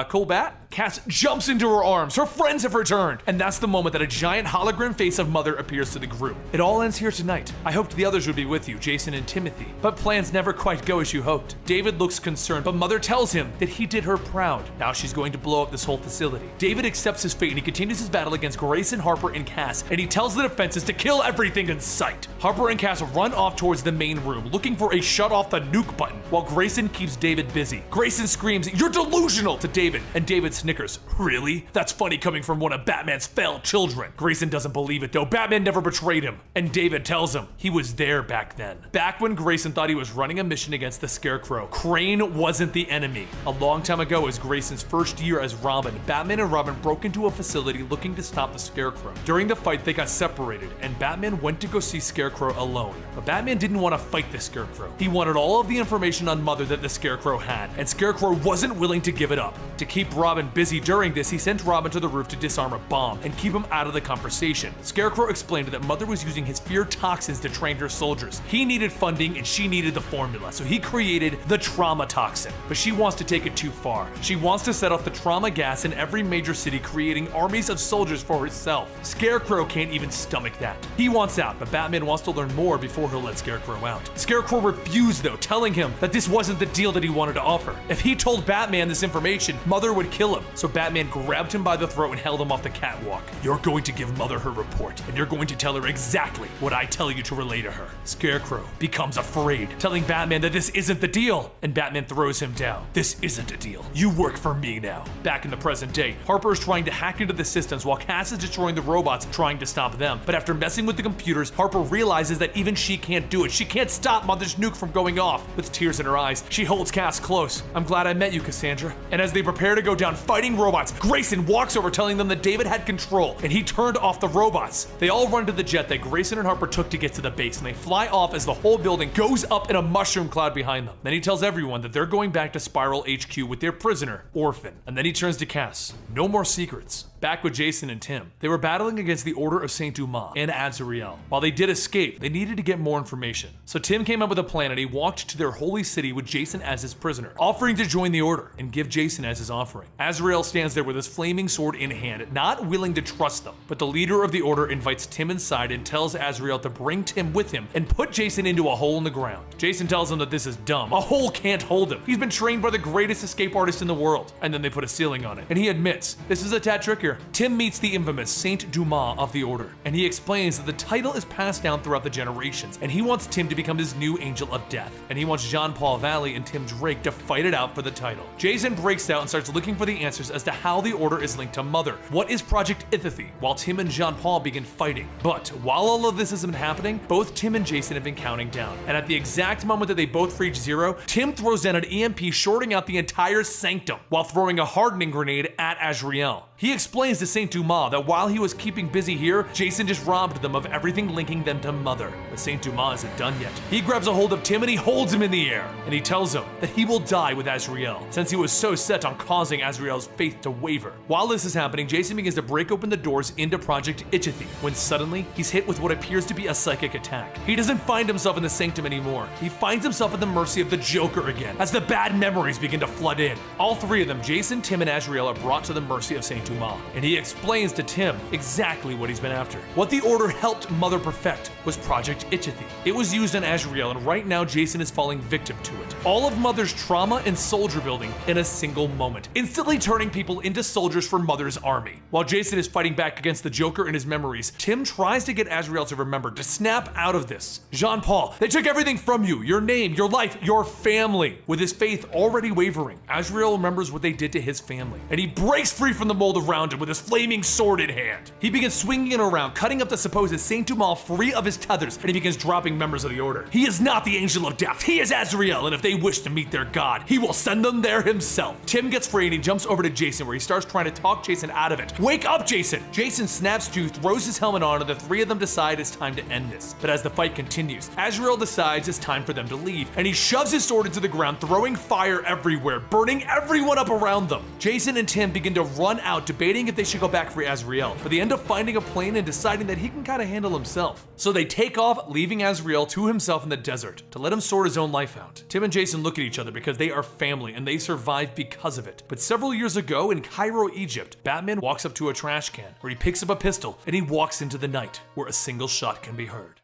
cool bat? Cass jumps into her arms. Her friends have returned. And that's the moment that a giant hologram face of Mother appears to the group. It all ends here tonight. I hoped the others would be with you, Jason and Timothy, but plans never quite go as you hoped. David looks concerned, but Mother tells him that he did her proud. Now she's going to blow up this whole facility. David accepts his fate and he continues his battle against Grayson, Harper, and Cass, and he tells the defenses to kill everything in sight. Harper and Cass run off towards the main room, looking for a shut off the nuke button, while Grayson keeps David busy. Grayson screams, "You're delusional!" to David, and David snickers. Really? That's funny coming from one of Batman's failed children. Grayson doesn't believe it though. Batman never betrayed him. And David tells him he was there back then. Back when Grayson thought he was running a mission against the Scarecrow, Crane wasn't the enemy. A long time ago, as Grayson's first year as Robin, Batman and Robin broke into a facility looking to stop the Scarecrow. During the fight, they got separated, and Batman went to go see Scarecrow alone. But Batman didn't want to fight the Scarecrow. He wanted all of the information on Mother that the Scarecrow had, and Scarecrow wasn't willing to give it up. To keep Robin busy during this, he sent Robin to the roof to disarm a bomb and keep him out of the conversation. Scarecrow explained that Mother was using his fear toxins to train her soldiers. He needed funding and she needed the formula, so he created the trauma toxin. But she wants to take it too far. She wants to set off the trauma gas in every major city, creating armies of soldiers for herself. Scarecrow can't even stomach that. He wants out, but Batman wants to learn more before he'll let Scarecrow out. Scarecrow refused though, telling him that this wasn't the deal that he wanted to offer. If he told Batman this information, Mother would kill him. So Batman grabbed him by the throat and held him off the catwalk. "You're going to give Mother her report, and you're going to tell her exactly what I tell you to relay to her." Scarecrow becomes afraid, telling Batman that this isn't the deal, and Batman throws him down. "This isn't a deal. You work for me now." Back in the present day, Harper is trying to hack into the systems while Cass is destroying the robots, trying to stop them. But after messing with the computers, Harper realizes that even she can't do it. She can't stop Mother's nuke from going off. With tears in her eyes, she holds Cass close. "I'm glad I met you, Cassandra." And as they prepare to go down fighting robots, Grayson walks over telling them that David had control and he turned off the robots. They all run to the jet that Grayson and Harper took to get to the base, and they fly off as the whole building goes up in a mushroom cloud behind them. Then he tells everyone that they're going back to Spiral HQ with their prisoner, Orphan. And then he turns to Cass. "No more secrets. back with Jason and Tim. They were battling against the Order of Saint Dumas and Azrael. While they did escape, they needed to get more information. So Tim came up with a plan and he walked to their holy city with Jason as his prisoner, offering to join the Order and give Jason as his offering. Azrael stands there with his flaming sword in hand, not willing to trust them. But the leader of the Order invites Tim inside and tells Azrael to bring Tim with him and put Jason into a hole in the ground. Jason tells him that this is dumb. A hole can't hold him. He's been trained by the greatest escape artist in the world. And then they put a ceiling on it. And he admits, this is a tad trickier. Tim meets the infamous Saint Dumas of the Order, and he explains that the title is passed down throughout the generations, and he wants Tim to become his new Angel of Death. And he wants Jean-Paul Valley and Tim Drake to fight it out for the title. Jason breaks out and starts looking for the answers as to how the Order is linked to Mother. What is Project Ithathy? While Tim and Jean-Paul begin fighting. But while all of this has been happening, both Tim and Jason have been counting down. And at the exact moment that they both reach zero, Tim throws down an EMP, shorting out the entire sanctum while throwing a hardening grenade at Azrael. He explains to Saint Dumas that while he was keeping busy here, Jason just robbed them of everything linking them to Mother. But Saint Dumas isn't done yet. He grabs a hold of Tim and he holds him in the air. And he tells him that he will die with Azrael, since he was so set on causing Azrael's faith to waver. While this is happening, Jason begins to break open the doors into Project Ithathy, when suddenly he's hit with what appears to be a psychic attack. He doesn't find himself in the sanctum anymore. He finds himself at the mercy of the Joker again, as the bad memories begin to flood in. All three of them, Jason, Tim, and Azrael, are brought to the mercy of Saint Dumas, and he explains to Tim exactly what he's been after. What the Order helped Mother perfect was Project Ithathy. It was used on Azrael, and right now Jason is falling victim to it. All of Mother's trauma and soldier building in a single moment, instantly turning people into soldiers for Mother's army. While Jason is fighting back against the Joker in his memories, Tim tries to get Azrael to remember, to snap out of this. Jean-Paul, they took everything from you, your name, your life, your family. With his faith already wavering, Azrael remembers what they did to his family, and he breaks free from the mold around him with his flaming sword in hand. He begins swinging it around, cutting up the supposed Saint Dumas free of his tethers, and he begins dropping members of the Order. He is not the Angel of Death, he is Azrael, and if they wish to meet their god, he will send them there himself. Tim gets free and he jumps over to Jason, where he starts trying to talk Jason out of it. Wake up, Jason! Jason snaps to, throws his helmet on, and the three of them decide it's time to end this. But as the fight continues, Azrael decides it's time for them to leave, and he shoves his sword into the ground, throwing fire everywhere, burning everyone up around them. Jason and Tim begin to run out, debating if they should go back for Azrael, but they end up finding a plane and deciding that he can kind of handle himself. So they take off, leaving Azrael to himself in the desert to let him sort his own life out. Tim and Jason look at each other because they are family and they survive because of it. But several years ago in Cairo, Egypt, Batman walks up to a trash can where he picks up a pistol and he walks into the night where a single shot can be heard.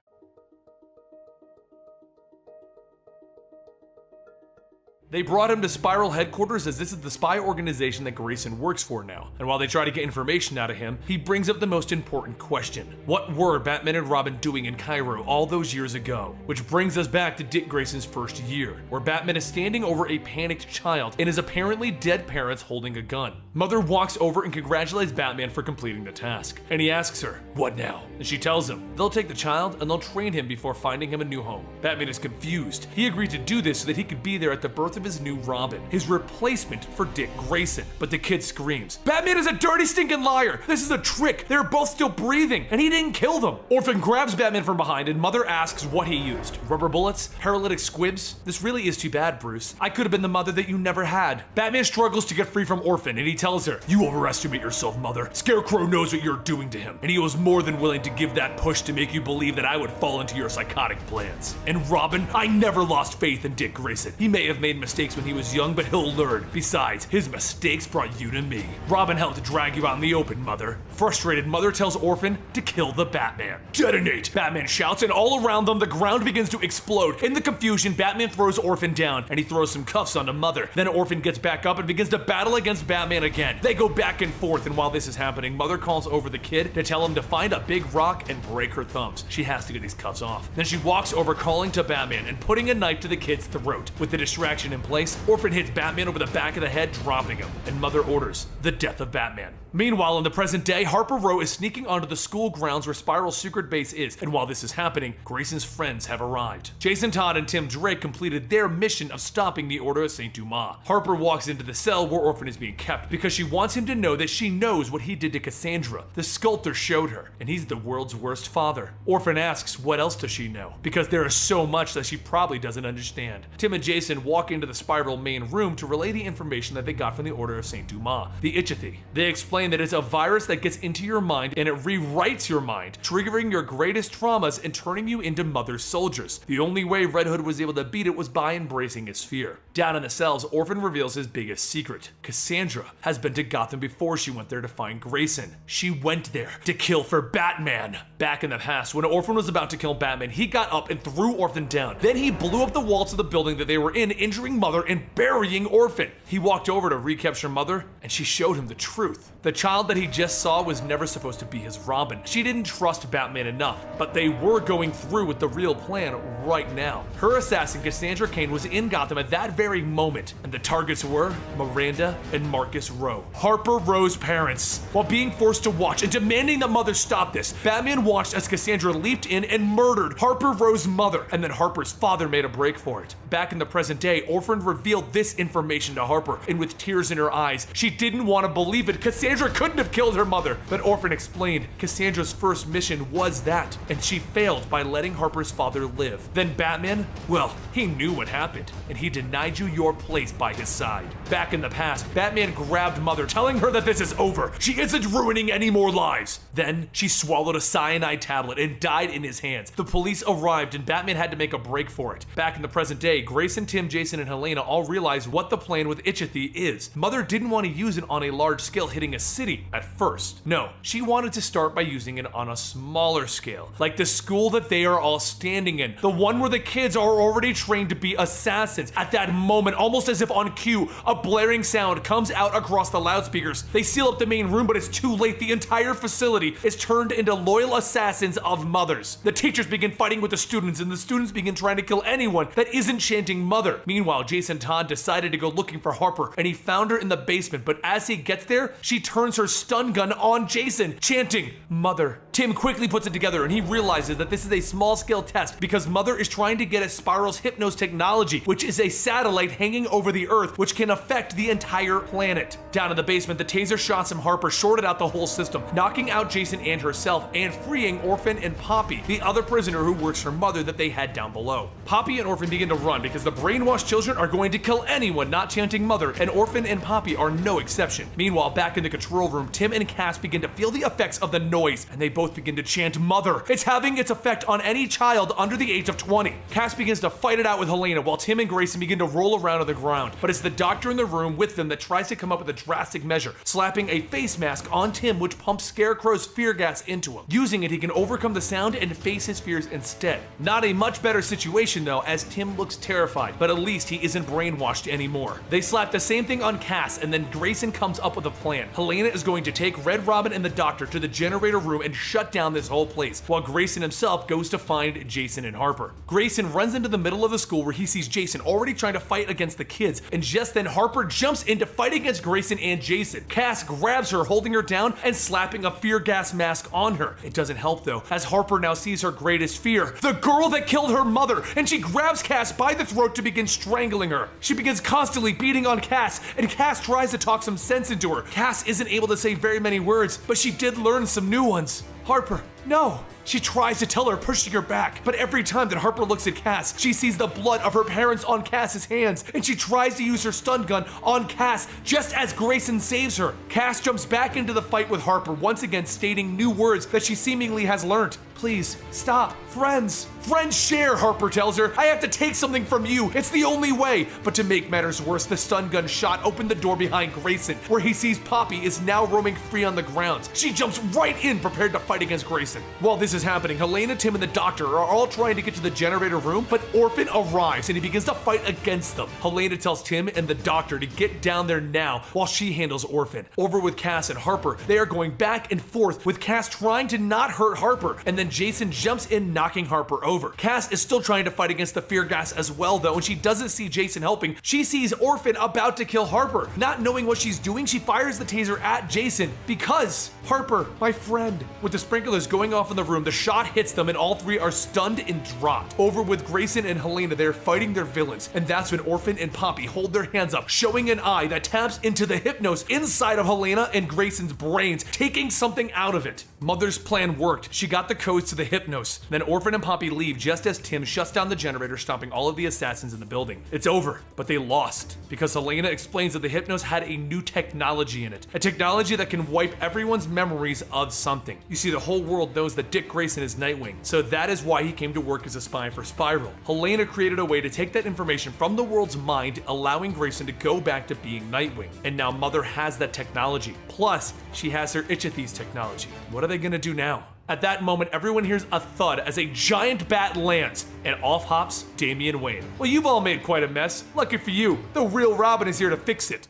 They brought him to Spiral headquarters, as this is the spy organization that Grayson works for now. And while they try to get information out of him, he brings up the most important question. What were Batman and Robin doing in Cairo all those years ago? Which brings us back to Dick Grayson's first year, where Batman is standing over a panicked child and his apparently dead parents holding a gun. Mother walks over and congratulates Batman for completing the task. And he asks her, "What now?" And she tells him they'll take the child and they'll train him before finding him a new home. Batman is confused. He agreed to do this so that he could be there at the birth of his new Robin, his replacement for Dick Grayson. But the kid screams, "Batman is a dirty stinking liar! This is a trick! They're both still breathing, and he didn't kill them!" Orphan grabs Batman from behind, and Mother asks what he used. Rubber bullets? Paralytic squibs? This really is too bad, Bruce. I could have been the mother that you never had. Batman struggles to get free from Orphan, and he tells her, "You overestimate yourself, Mother. Scarecrow knows what you're doing to him, and he was more than willing to give that push to make you believe that I would fall into your psychotic plans. And Robin, I never lost faith in Dick Grayson. He may have made mistakes when he was young, but he'll learn. Besides, his mistakes brought you to me. Robin helped drag you out in the open, Mother." Frustrated, Mother tells Orphan to kill the Batman. "Detonate!" Batman shouts, and all around them, the ground begins to explode. In the confusion, Batman throws Orphan down, and he throws some cuffs onto Mother. Then Orphan gets back up and begins to battle against Batman again. They go back and forth, and while this is happening, Mother calls over the kid to tell him to find a big rock and break her thumbs. She has to get these cuffs off. Then she walks over, calling to Batman and putting a knife to the kid's throat. With the distraction in place, Orphan hits Batman over the back of the head, dropping him, and Mother orders the death of Batman. Meanwhile, in the present day, Harper Row is sneaking onto the school grounds where Spiral's secret base is, and while this is happening, Grayson's friends have arrived. Jason Todd and Tim Drake completed their mission of stopping the Order of Saint Dumas. Harper walks into the cell where Orphan is being kept because she wants him to know that she knows what he did to Cassandra. The sculptor showed her, and he's the world's worst father. Orphan asks what else does she know, because there is so much that she probably doesn't understand. Tim and Jason walk into the Spiral main room to relay the information that they got from the Order of Saint Dumas, the Ithathy. They explain explain that it's a virus that gets into your mind and it rewrites your mind, triggering your greatest traumas and turning you into mother soldiers. The only way Red Hood was able to beat it was by embracing his fear. Down in the cells, Orphan reveals his biggest secret. Cassandra has been to Gotham before she went there to find Grayson. She went there to kill for Batman. Back in the past, when Orphan was about to kill Batman, he got up and threw Orphan down. Then he blew up the walls of the building that they were in, injuring Mother and burying Orphan. He walked over to recapture Mother, and she showed him the truth. The child that he just saw was never supposed to be his Robin. She didn't trust Batman enough, but they were going through with the real plan right now. Her assassin, Cassandra Cain, was in Gotham at that very moment, and the targets were Miranda and Marcus Rowe, Harper Rowe's parents. While being forced to watch and demanding that Mother stop this, Batman watched as Cassandra leaped in and murdered Harper Rowe's mother, and then Harper's father made a break for it. Back in the present day, Orphan revealed this information to Harper, and with tears in her eyes, she didn't want to believe it. Cassandra couldn't have killed her mother, but Orphan explained Cassandra's first mission was that, and she failed by letting Harper's father live. Then Batman, well, he knew what happened, and he denied you your place by his side. Back in the past, Batman grabbed Mother, telling her that this is over. She isn't ruining any more lives. Then she swallowed a cyanide tablet and died in his hands. The police arrived and Batman had to make a break for it. Back in the present day, Grayson, Tim, Jason, and Helena all realized what the plan with Itchathy is. Mother didn't want to use it on a large scale hitting a city at first. No, she wanted to start by using it on a smaller scale, like the school that they are all standing in, the one where the kids are already trained to be assassins. At that moment, almost as if on cue, a blaring sound comes out across the loudspeakers. They seal up the main room, but it's too late. The entire facility is turned into loyal assassins of mothers. The teachers begin fighting with the students, and the students begin trying to kill anyone that isn't chanting Mother. Meanwhile, Jason Todd decided to go looking for Harper, and he found her in the basement, but as he gets there, she turns her stun gun on Jason, chanting Mother. Tim quickly puts it together, and he realizes that this is a small-scale test because Mother is trying to get at Spiral's Hypnos technology, which is a satellite hanging over the Earth, which can affect the entire planet. Down in the basement, the taser shots from Harper shorted out the whole system, knocking out Jason and herself, and freeing Orphan and Poppy, the other prisoner who works for Mother that they had down below. Poppy and Orphan begin to run because the brainwashed children are going to kill anyone not chanting Mother, and Orphan and Poppy are no exception. Meanwhile, back in the control room, Tim and Cass begin to feel the effects of the noise, and they both begin to chant Mother. It's having its effect on any child under the age of 20. Cass begins to fight it out with Helena while Tim and Grayson begin to roll around on the ground, but it's the doctor in the room with them that tries to come up with a drastic measure, slapping a face mask on Tim which pumps Scarecrow's fear gas into him. Using it, he can overcome the sound and face his fears instead. Not a much better situation though, as Tim looks terrified, but at least he isn't brainwashed anymore. They slap the same thing on Cass, and then Grayson comes up with a plan. Helena is going to take Red Robin and the doctor to the generator room and shut down this whole place, while Grayson himself goes to find Jason and Harper. Grayson runs into the middle of the school where he sees Jason already trying to fight against the kids, and just then Harper jumps in to fight against Grayson and Jason. Cass grabs her, holding her down and slapping a fear gas mask on her. It doesn't help though, as Harper now sees her greatest fear, the girl that killed her mother, and she grabs Cass by the throat to begin strangling her. She begins constantly beating on Cass, and Cass tries to talk some sense into her. Cass isn't able to say very many words, but she did learn some new ones. Harper, no. She tries to tell her, pushing her back, but every time that Harper looks at Cass, she sees the blood of her parents on Cass's hands, and she tries to use her stun gun on Cass just as Grayson saves her. Cass jumps back into the fight with Harper, once again stating new words that she seemingly has learned. Please, stop. Friends. Friends share, Harper tells her. I have to take something from you. It's the only way. But to make matters worse, the stun gun shot opened the door behind Grayson, where he sees Poppy is now roaming free on the grounds. She jumps right in, prepared to fight against Grayson. While this is happening, Helena, Tim, and the doctor are all trying to get to the generator room, but Orphan arrives and he begins to fight against them. Helena tells Tim and the doctor to get down there now while she handles Orphan. Over with Cass and Harper, they are going back and forth, with Cass trying to not hurt Harper, and then Jason jumps in, knocking Harper over. Cass is still trying to fight against the fear gas as well though, and she doesn't see Jason helping. She sees Orphan about to kill Harper. Not knowing what she's doing, she fires the taser at Jason because Harper, my friend. With the sprinklers going going off in the room. The shot hits them and all three are stunned and dropped. Over with Grayson and Helena, they're fighting their villains. And that's when Orphan and Poppy hold their hands up, showing an eye that taps into the hypnos inside of Helena and Grayson's brains, taking something out of it. Mother's plan worked. She got the codes to the hypnos. Then Orphan and Poppy leave just as Tim shuts down the generator, stopping all of the assassins in the building. It's over, but they lost because Helena explains that the hypnos had a new technology in it. A technology that can wipe everyone's memories of something. You see, the whole world knows that Dick Grayson is Nightwing, so that is why he came to work as a spy for Spiral. Helena created a way to take that information from the world's mind, allowing Grayson to go back to being Nightwing. And now Mother has that technology. Plus, she has her Itchathies technology. What are they gonna do now? At that moment, everyone hears a thud as a giant bat lands, and off hops Damian Wayne. Well, you've all made quite a mess. Lucky for you, the real Robin is here to fix it.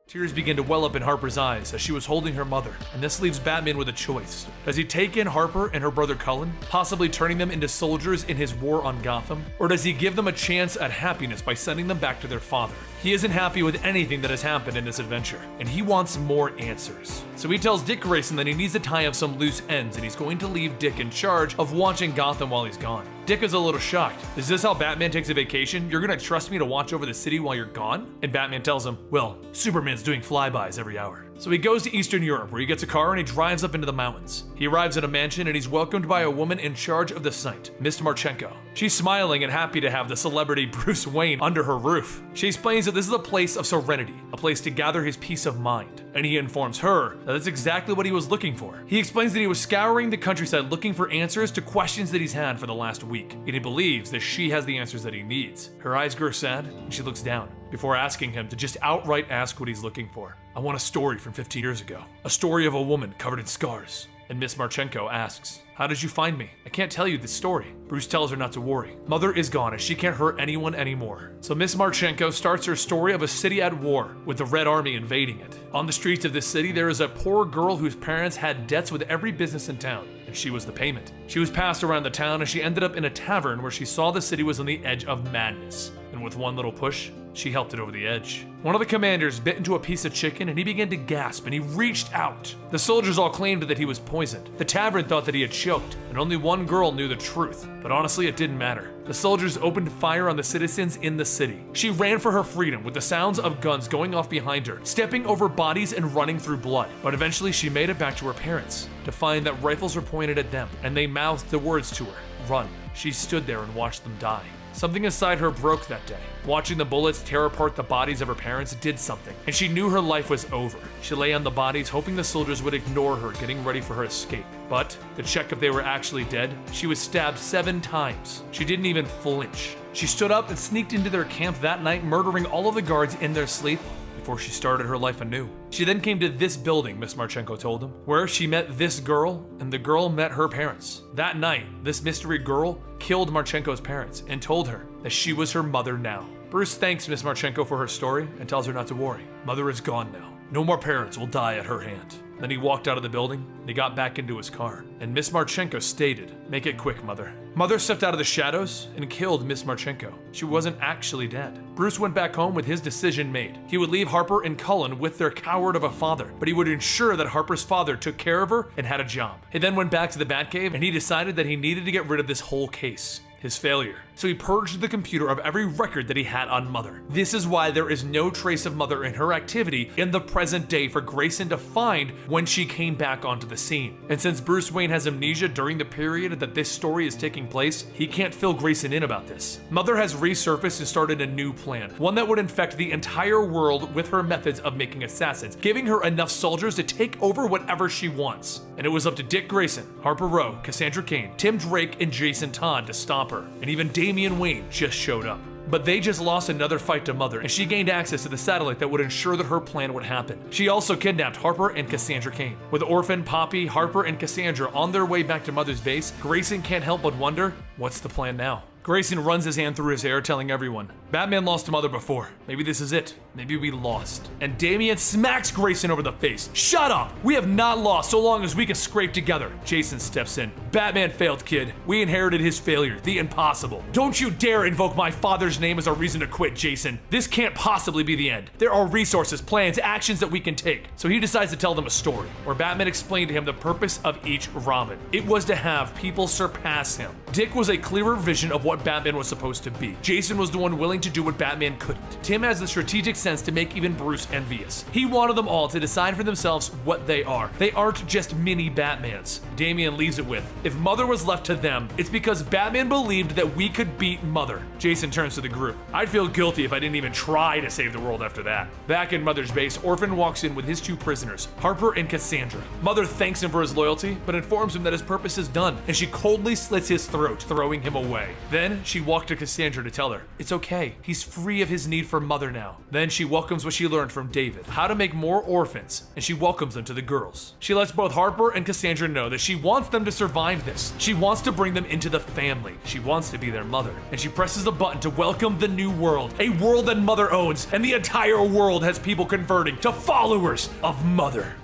Tears begin to well up in Harper's eyes as she was holding her mother, and this leaves Batman with a choice. Does he take in Harper and her brother Cullen, possibly turning them into soldiers in his war on Gotham? Or does he give them a chance at happiness by sending them back to their father? He isn't happy with anything that has happened in this adventure, and he wants more answers. So he tells Dick Grayson that he needs to tie up some loose ends, and he's going to leave Dick in charge of watching Gotham while he's gone. Dick is a little shocked. Is this how Batman takes a vacation? You're gonna trust me to watch over the city while you're gone? And Batman tells him, well, Superman's doing flybys every hour. So he goes to Eastern Europe, where he gets a car and he drives up into the mountains. He arrives at a mansion and he's welcomed by a woman in charge of the site, Miss Marchenko. She's smiling and happy to have the celebrity Bruce Wayne under her roof. She explains that this is a place of serenity, a place to gather his peace of mind. And he informs her that that's exactly what he was looking for. He explains that he was scouring the countryside looking for answers to questions that he's had for the last week. And he believes that she has the answers that he needs. Her eyes grow sad and she looks down before asking him to just outright ask what he's looking for. I want a story from 15 years ago. A story of a woman covered in scars. And Miss Marchenko asks, how did you find me? I can't tell you this story. Bruce tells her not to worry. Mother is gone and she can't hurt anyone anymore. So Miss Marchenko starts her story of a city at war with the Red Army invading it. On the streets of this city, there is a poor girl whose parents had debts with every business in town, and she was the payment. She was passed around the town and she ended up in a tavern where she saw the city was on the edge of madness. And with one little push, she helped it over the edge. One of the commanders bit into a piece of chicken and he began to gasp and he reached out. The soldiers all claimed that he was poisoned. The tavern thought that he had choked, and only one girl knew the truth. But honestly, it didn't matter. The soldiers opened fire on the citizens in the city. She ran for her freedom with the sounds of guns going off behind her, stepping over bodies and running through blood. But eventually she made it back to her parents to find that rifles were pointed at them and they mouthed the words to her, run. She stood there and watched them die. Something inside her broke that day. Watching the bullets tear apart the bodies of her parents did something, and she knew her life was over. She lay on the bodies, hoping the soldiers would ignore her, getting ready for her escape. But to check if they were actually dead, she was stabbed 7 times. She didn't even flinch. She stood up and sneaked into their camp that night, murdering all of the guards in their sleep before she started her life anew. She then came to this building, Miss Marchenko told him, where she met this girl, and the girl met her parents. That night, this mystery girl killed Marchenko's parents and told her that she was her mother now. Bruce thanks Miss Marchenko for her story and tells her not to worry. Mother is gone now. No more parents will die at her hand. Then he walked out of the building and he got back into his car. And Miss Marchenko stated, make it quick, Mother. Mother stepped out of the shadows and killed Miss Marchenko. She wasn't actually dead. Bruce went back home with his decision made. He would leave Harper and Cullen with their coward of a father, but he would ensure that Harper's father took care of her and had a job. He then went back to the Batcave and he decided that he needed to get rid of this whole case. His failure. So he purged the computer of every record that he had on Mother. This is why there is no trace of Mother in her activity in the present day for Grayson to find when she came back onto the scene. And since Bruce Wayne has amnesia during the period that this story is taking place, he can't fill Grayson in about this. Mother has resurfaced and started a new plan, one that would infect the entire world with her methods of making assassins, giving her enough soldiers to take over whatever she wants. And it was up to Dick Grayson, Harper Row, Cassandra Cain, Tim Drake, and Jason Todd to stop her. And even Damian Wayne just showed up. But they just lost another fight to Mother, and she gained access to the satellite that would ensure that her plan would happen. She also kidnapped Harper and Cassandra Cain. With Orphan, Poppy, Harper, and Cassandra on their way back to Mother's base, Grayson can't help but wonder, what's the plan now? Grayson runs his hand through his hair, telling everyone, Batman lost a mother before. Maybe this is it. Maybe we lost. And Damian smacks Grayson over the face. Shut up! We have not lost so long as we can scrape together. Jason steps in. Batman failed, kid. We inherited his failure, the impossible. Don't you dare invoke my father's name as a reason to quit, Jason. This can't possibly be the end. There are resources, plans, actions that we can take. So he decides to tell them a story, where Batman explained to him the purpose of each Robin. It was to have people surpass him. Dick was a clearer vision of what Batman was supposed to be. Jason was the one willing to do what Batman couldn't. Tim has the strategic sense to make even Bruce envious. He wanted them all to decide for themselves what they are. They aren't just mini Batmans. Damian leaves it with, if Mother was left to them, it's because Batman believed that we could beat Mother. Jason turns to the group. I'd feel guilty if I didn't even try to save the world after that. Back in Mother's base, Orphan walks in with his two prisoners, Harper and Cassandra. Mother thanks him for his loyalty, but informs him that his purpose is done, and she coldly slits his throat, throwing him away. Then she walked to Cassandra to tell her, it's okay, he's free of his need for Mother now. Then she welcomes what she learned from David, how to make more orphans, and she welcomes them to the girls. She lets both Harper and Cassandra know that she wants them to survive this. She wants to bring them into the family. She wants to be their mother. And she presses the button to welcome the new world, a world that Mother owns, and the entire world has people converting to followers of Mother.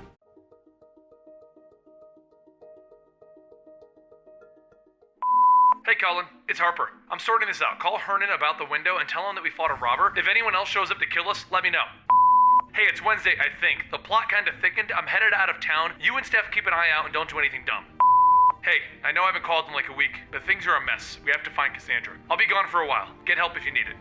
Hey Colin, it's Harper. I'm sorting this out. Call Hernan about the window and tell him that we fought a robber. If anyone else shows up to kill us, let me know. Hey, it's Wednesday, I think. The plot kinda thickened. I'm headed out of town. You and Steph keep an eye out and don't do anything dumb. Hey, I know I haven't called in like a week, but things are a mess. We have to find Cassandra. I'll be gone for a while. Get help if you need it.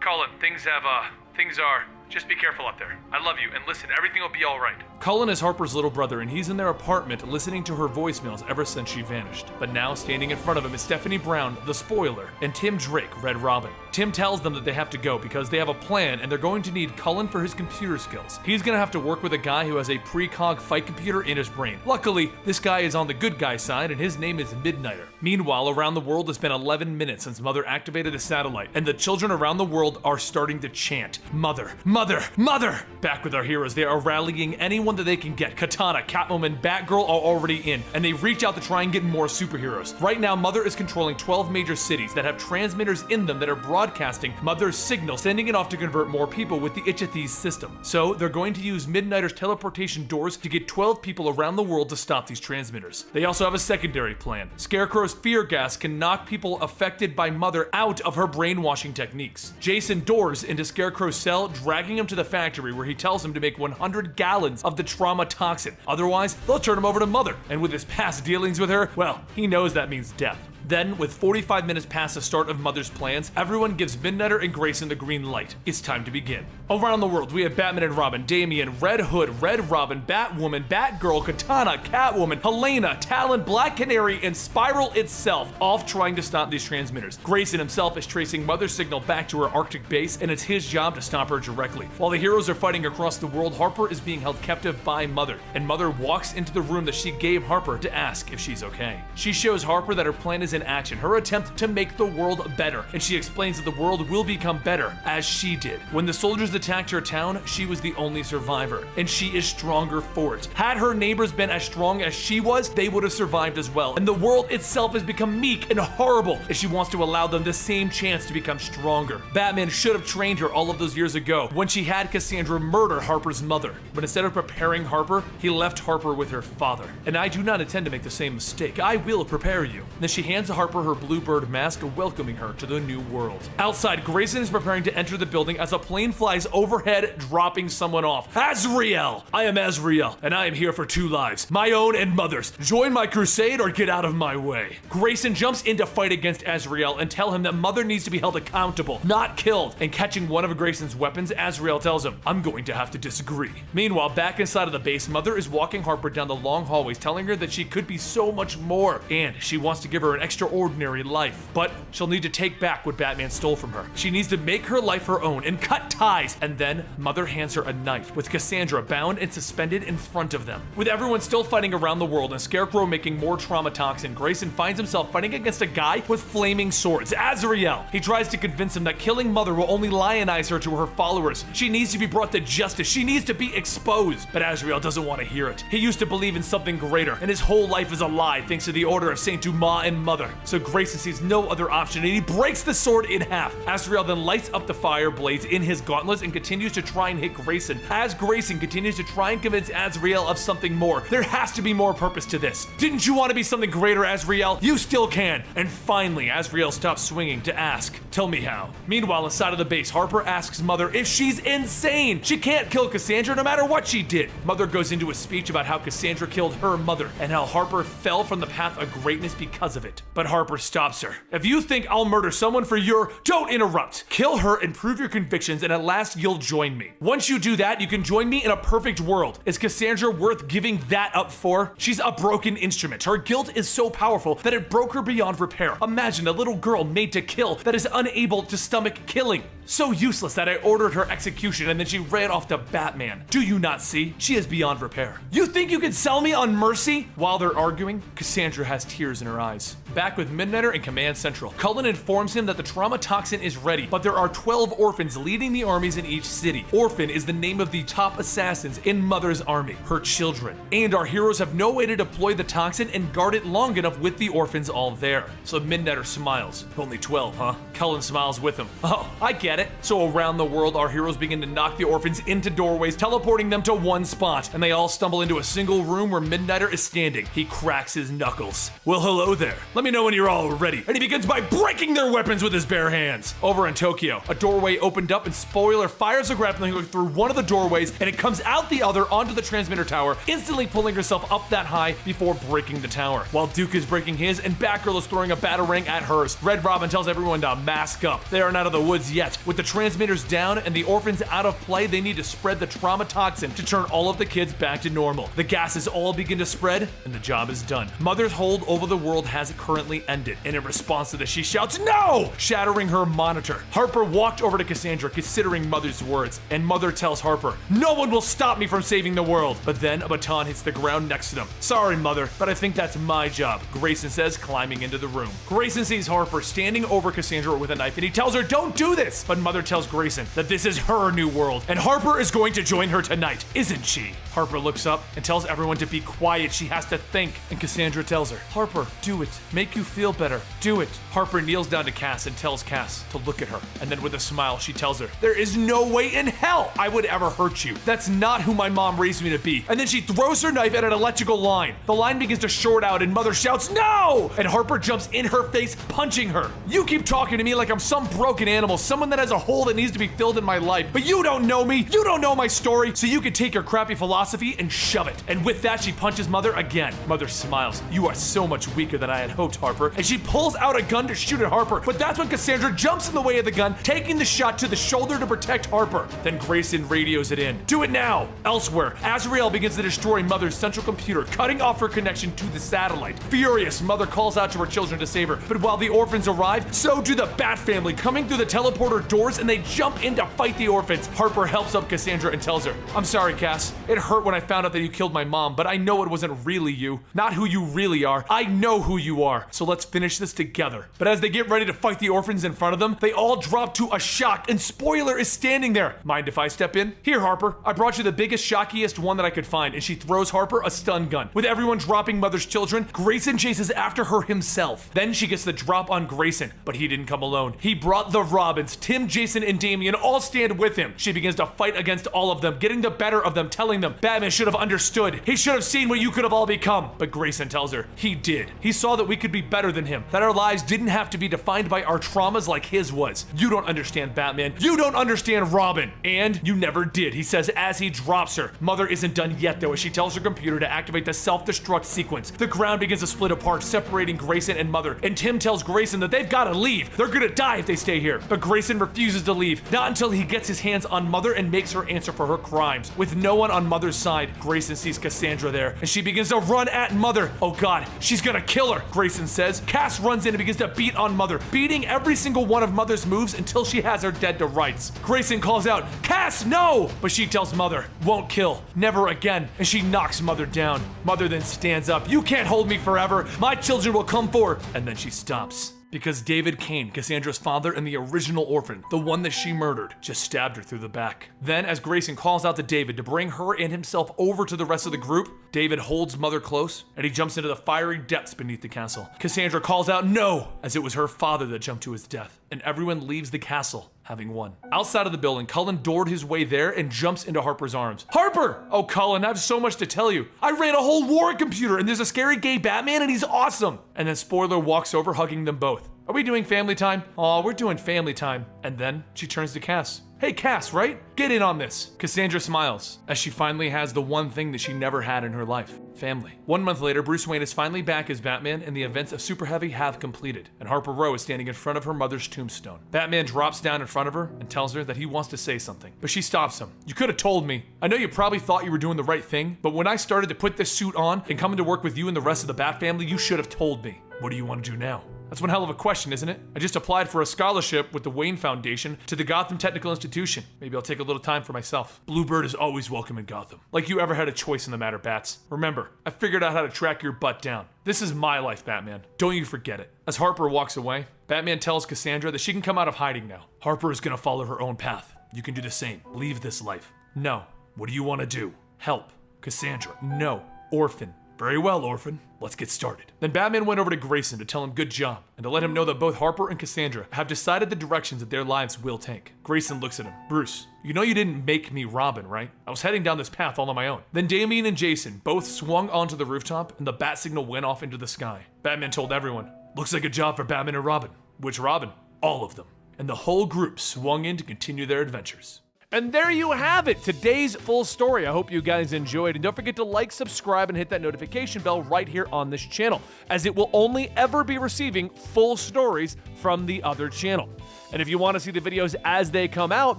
Colin, things are... Just be careful up there. I love you, and listen, everything will be alright. Cullen is Harper's little brother, and he's in their apartment listening to her voicemails ever since she vanished. But now, standing in front of him is Stephanie Brown, the spoiler, and Tim Drake, Red Robin. Tim tells them that they have to go because they have a plan, and they're going to need Cullen for his computer skills. He's gonna have to work with a guy who has a precog fight computer in his brain. Luckily, this guy is on the good guy side, and his name is Midnighter. Meanwhile, around the world, it's been 11 minutes since Mother activated the satellite, and the children around the world are starting to chant, Mother, Mother, Mother! Back with our heroes, they are rallying anyone that they can get. Katana, Catwoman, Batgirl are already in, and they reach out to try and get more superheroes. Right now, Mother is controlling 12 major cities that have transmitters in them that are broadcasting Mother's signal, sending it off to convert more people with the Itchathes system. So, they're going to use Midnighter's teleportation doors to get 12 people around the world to stop these transmitters. They also have a secondary plan. Scarecrow's fear gas can knock people affected by Mother out of her brainwashing techniques. Jason doors into Scarecrow's cell, dragging him to the factory where he tells him to make 100 gallons of the trauma toxin. Otherwise, they'll turn him over to Mother. And with his past dealings with her, well, he knows that means death. Then, with 45 minutes past the start of Mother's plans, everyone gives Midnighter and Grayson the green light. It's time to begin. Around the world, we have Batman and Robin, Damian, Red Hood, Red Robin, Batwoman, Batgirl, Katana, Catwoman, Helena, Talon, Black Canary, and Spiral itself, all trying to stop these transmitters. Grayson himself is tracing Mother's signal back to her Arctic base, and it's his job to stop her directly. While the heroes are fighting across the world, Harper is being held captive by Mother, and Mother walks into the room that she gave Harper to ask if she's okay. She shows Harper that her plan is in action, her attempt to make the world better, and she explains that the world will become better as she did. When the soldiers attacked her town, she was the only survivor, and she is stronger for it. Had her neighbors been as strong as she was, they would have survived as well, and the world itself has become meek and horrible, and she wants to allow them the same chance to become stronger. Batman should have trained her all of those years ago when she had Cassandra murder Harper's mother, but instead of preparing Harper, he left Harper with her father. And I do not intend to make the same mistake. I will prepare you. Then she hands Harper her bluebird mask, welcoming her to the new world. Outside, Grayson is preparing to enter the building as a plane flies overhead, dropping someone off. Azrael! I am Azrael, and I am here for two lives, my own and Mother's. Join my crusade or get out of my way. Grayson jumps in to fight against Azrael and tell him that Mother needs to be held accountable, not killed. And catching one of Grayson's weapons, Azrael tells him, I'm going to have to disagree. Meanwhile, back inside of the base, Mother is walking Harper down the long hallways, telling her that she could be so much more, and she wants to give her an extraordinary life. But she'll need to take back what Batman stole from her. She needs to make her life her own and cut ties. And then Mother hands her a knife, with Cassandra bound and suspended in front of them. With everyone still fighting around the world and Scarecrow making more trauma toxin, Grayson finds himself fighting against a guy with flaming swords, Azrael. He tries to convince him that killing Mother will only lionize her to her followers. She needs to be brought to justice. She needs to be exposed. But Azrael doesn't want to hear it. He used to believe in something greater, and his whole life is a lie thanks to the order of Saint Dumas and Mother. Mother. So Grayson sees no other option and he breaks the sword in half. Azrael then lights up the fire blades in his gauntlets and continues to try and hit Grayson. As Grayson continues to try and convince Azrael of something more. There has to be more purpose to this. Didn't you want to be something greater, Azrael? You still can. And finally, Azrael stops swinging to ask, tell me how. Meanwhile, inside of the base, Harper asks Mother if she's insane. She can't kill Cassandra no matter what she did. Mother goes into a speech about how Cassandra killed her mother and how Harper fell from the path of greatness because of it. But Harper stops her. If you think I'll murder someone for your... Don't interrupt. Kill her and prove your convictions and at last you'll join me. Once you do that, you can join me in a perfect world. Is Cassandra worth giving that up for? She's a broken instrument. Her guilt is so powerful that it broke her beyond repair. Imagine a little girl made to kill that is unable to stomach killing. So useless that I ordered her execution and then she ran off to Batman. Do you not see? She is beyond repair. You think you can sell me on mercy? While they're arguing, Cassandra has tears in her eyes. Back with Midnighter in Command Central, Cullen informs him that the trauma toxin is ready, but there are 12 orphans leading the armies in each city. Orphan is the name of the top assassins in Mother's army, her children. And our heroes have no way to deploy the toxin and guard it long enough with the orphans all there. So Midnighter smiles. Only 12, huh? Cullen smiles with him. Oh, I get it. So around the world, our heroes begin to knock the orphans into doorways, teleporting them to one spot, and they all stumble into a single room where Midnighter is standing. He cracks his knuckles. Well, hello there. Let me know when you're all ready. And he begins by breaking their weapons with his bare hands. Over in Tokyo, a doorway opened up and Spoiler fires a grappling hook through one of the doorways and it comes out the other onto the transmitter tower, instantly pulling herself up that high before breaking the tower. While Duke is breaking his and Batgirl is throwing a batarang at hers, Red Robin tells everyone to mask up. They are not out of the woods yet. With the transmitters down and the orphans out of play, they need to spread the trauma toxin to turn all of the kids back to normal. The gases all begin to spread and the job is done. Mother's hold over the world has currently ended, and in response to this, she shouts, "No!" shattering her monitor. Harper walked over to Cassandra, considering Mother's words, and Mother tells Harper, "No one will stop me from saving the world." But then a baton hits the ground next to them. "Sorry, Mother, but I think that's my job," Grayson says, climbing into the room. Grayson sees Harper standing over Cassandra with a knife, and he tells her, "Don't do this!" But Mother tells Grayson that this is her new world, and Harper is going to join her tonight, isn't she? Harper looks up and tells everyone to be quiet. She has to think. And Cassandra tells her, "Harper, do it. Make you feel better. Do it." Harper kneels down to Cass and tells Cass to look at her. And then with a smile, she tells her, "There is no way in hell I would ever hurt you. That's not who my mom raised me to be." And then she throws her knife at an electrical line. The line begins to short out and Mother shouts, "No!" And Harper jumps in her face, punching her. "You keep talking to me like I'm some broken animal, someone that has a hole that needs to be filled in my life. But you don't know me. You don't know my story. So you can take your crappy philosophy and shove it." And with that, she punches Mother again. Mother smiles. "You are so much weaker than I had hoped, Harper." And she pulls out a gun to shoot at Harper. But that's when Cassandra jumps in the way of the gun, taking the shot to the shoulder to protect Harper. Then Grayson radios it in. "Do it now!" Elsewhere, Azrael begins to destroy Mother's central computer, cutting off her connection to the satellite. Furious, Mother calls out to her children to save her. But while the orphans arrive, so do the Bat family, coming through the teleporter doors, and they jump in to fight the orphans. Harper helps up Cassandra and tells her, "I'm sorry, Cass. It hurt when I found out that you killed my mom, but I know it wasn't really you. Not who you really are. I know who you are. So let's finish this together." But as they get ready to fight the orphans in front of them, they all drop to a shock, and Spoiler is standing there. "Mind if I step in?" "Here, Harper. I brought you the biggest, shockiest one that I could find." And she throws Harper a stun gun. With everyone dropping Mother's children, Grayson chases after her himself. Then she gets the drop on Grayson, but he didn't come alone. He brought the Robins. Tim, Jason, and Damian all stand with him. She begins to fight against all of them, getting the better of them, telling them Batman should have understood. He should have seen what you could have all become. But Grayson tells her he did. He saw that we could be better than him, that our lives didn't have to be defined by our traumas like his was. "You don't understand Batman. You don't understand Robin. And you never did," he says as he drops her. Mother isn't done yet though, as she tells her computer to activate the self-destruct sequence. The ground begins to split apart, separating Grayson and Mother, and Tim tells Grayson that they've got to leave. They're gonna die if they stay here. But Grayson refuses to leave, not until he gets his hands on Mother and makes her answer for her crimes. With no one on Mother's side, Grayson sees Cassandra there, and she begins to run at Mother. "Oh God, she's gonna kill her," Grayson says. Cass runs in and begins to beat on Mother, beating every single one of Mother's moves until she has her dead to rights. Grayson calls out, "Cass, no!" But she tells Mother, "Won't kill, never again," and she knocks Mother down. Mother then stands up. "You can't hold me forever. My children will come for," and then she stops. Because David Kane, Cassandra's father and the original orphan, the one that she murdered, just stabbed her through the back. Then, as Grayson calls out to David to bring her and himself over to the rest of the group, David holds Mother close and he jumps into the fiery depths beneath the castle. Cassandra calls out no, as it was her father that jumped to his death, and everyone leaves the castle having won. Outside of the building, Cullen doored his way there and jumps into Harper's arms. Harper! Oh, Cullen, I have so much to tell you. I ran a whole war computer and there's a scary gay Batman and he's awesome. And then Spoiler walks over hugging them both. Are we doing family time? Aw, we're doing family time. And then she turns to Cass. Hey, Cass, right? Get in on this. Cassandra smiles as she finally has the one thing that she never had in her life. Family. 1 month later, Bruce Wayne is finally back as Batman and the events of Super Heavy have completed, and Harper Row is standing in front of her mother's tombstone. Batman drops down in front of her and tells her that he wants to say something, but she stops him. You could have told me. I know you probably thought you were doing the right thing, but when I started to put this suit on and coming to work with you and the rest of the Bat family, you should have told me. What do you want to do now? That's one hell of a question, isn't it? I just applied for a scholarship with the Wayne Foundation to the Gotham Technical Institution. Maybe I'll take a little time for myself. Bluebird is always welcome in Gotham. Like you ever had a choice in the matter, Bats. Remember, I figured out how to track your butt down. This is my life, Batman. Don't you forget it. As Harper walks away, Batman tells Cassandra that she can come out of hiding now. Harper is gonna follow her own path. You can do the same. Leave this life. No. What do you want to do? Help. Cassandra. No. Orphan. Very well, Orphan. Let's get started. Then Batman went over to Grayson to tell him good job, and to let him know that both Harper and Cassandra have decided the directions that their lives will take. Grayson looks at him. Bruce, you know you didn't make me Robin, right? I was heading down this path all on my own. Then Damian and Jason both swung onto the rooftop, and the bat signal went off into the sky. Batman told everyone, looks like a job for Batman and Robin. Which Robin? All of them. And the whole group swung in to continue their adventures. And there you have it, today's full story. I hope you guys enjoyed, and don't forget to like, subscribe, and hit that notification bell right here on this channel, as it will only ever be receiving full stories from the other channel. And if you want to see the videos as they come out,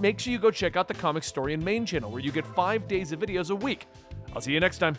make sure you go check out the Comicstorian main channel, where you get 5 days of videos a week. I'll see you next time.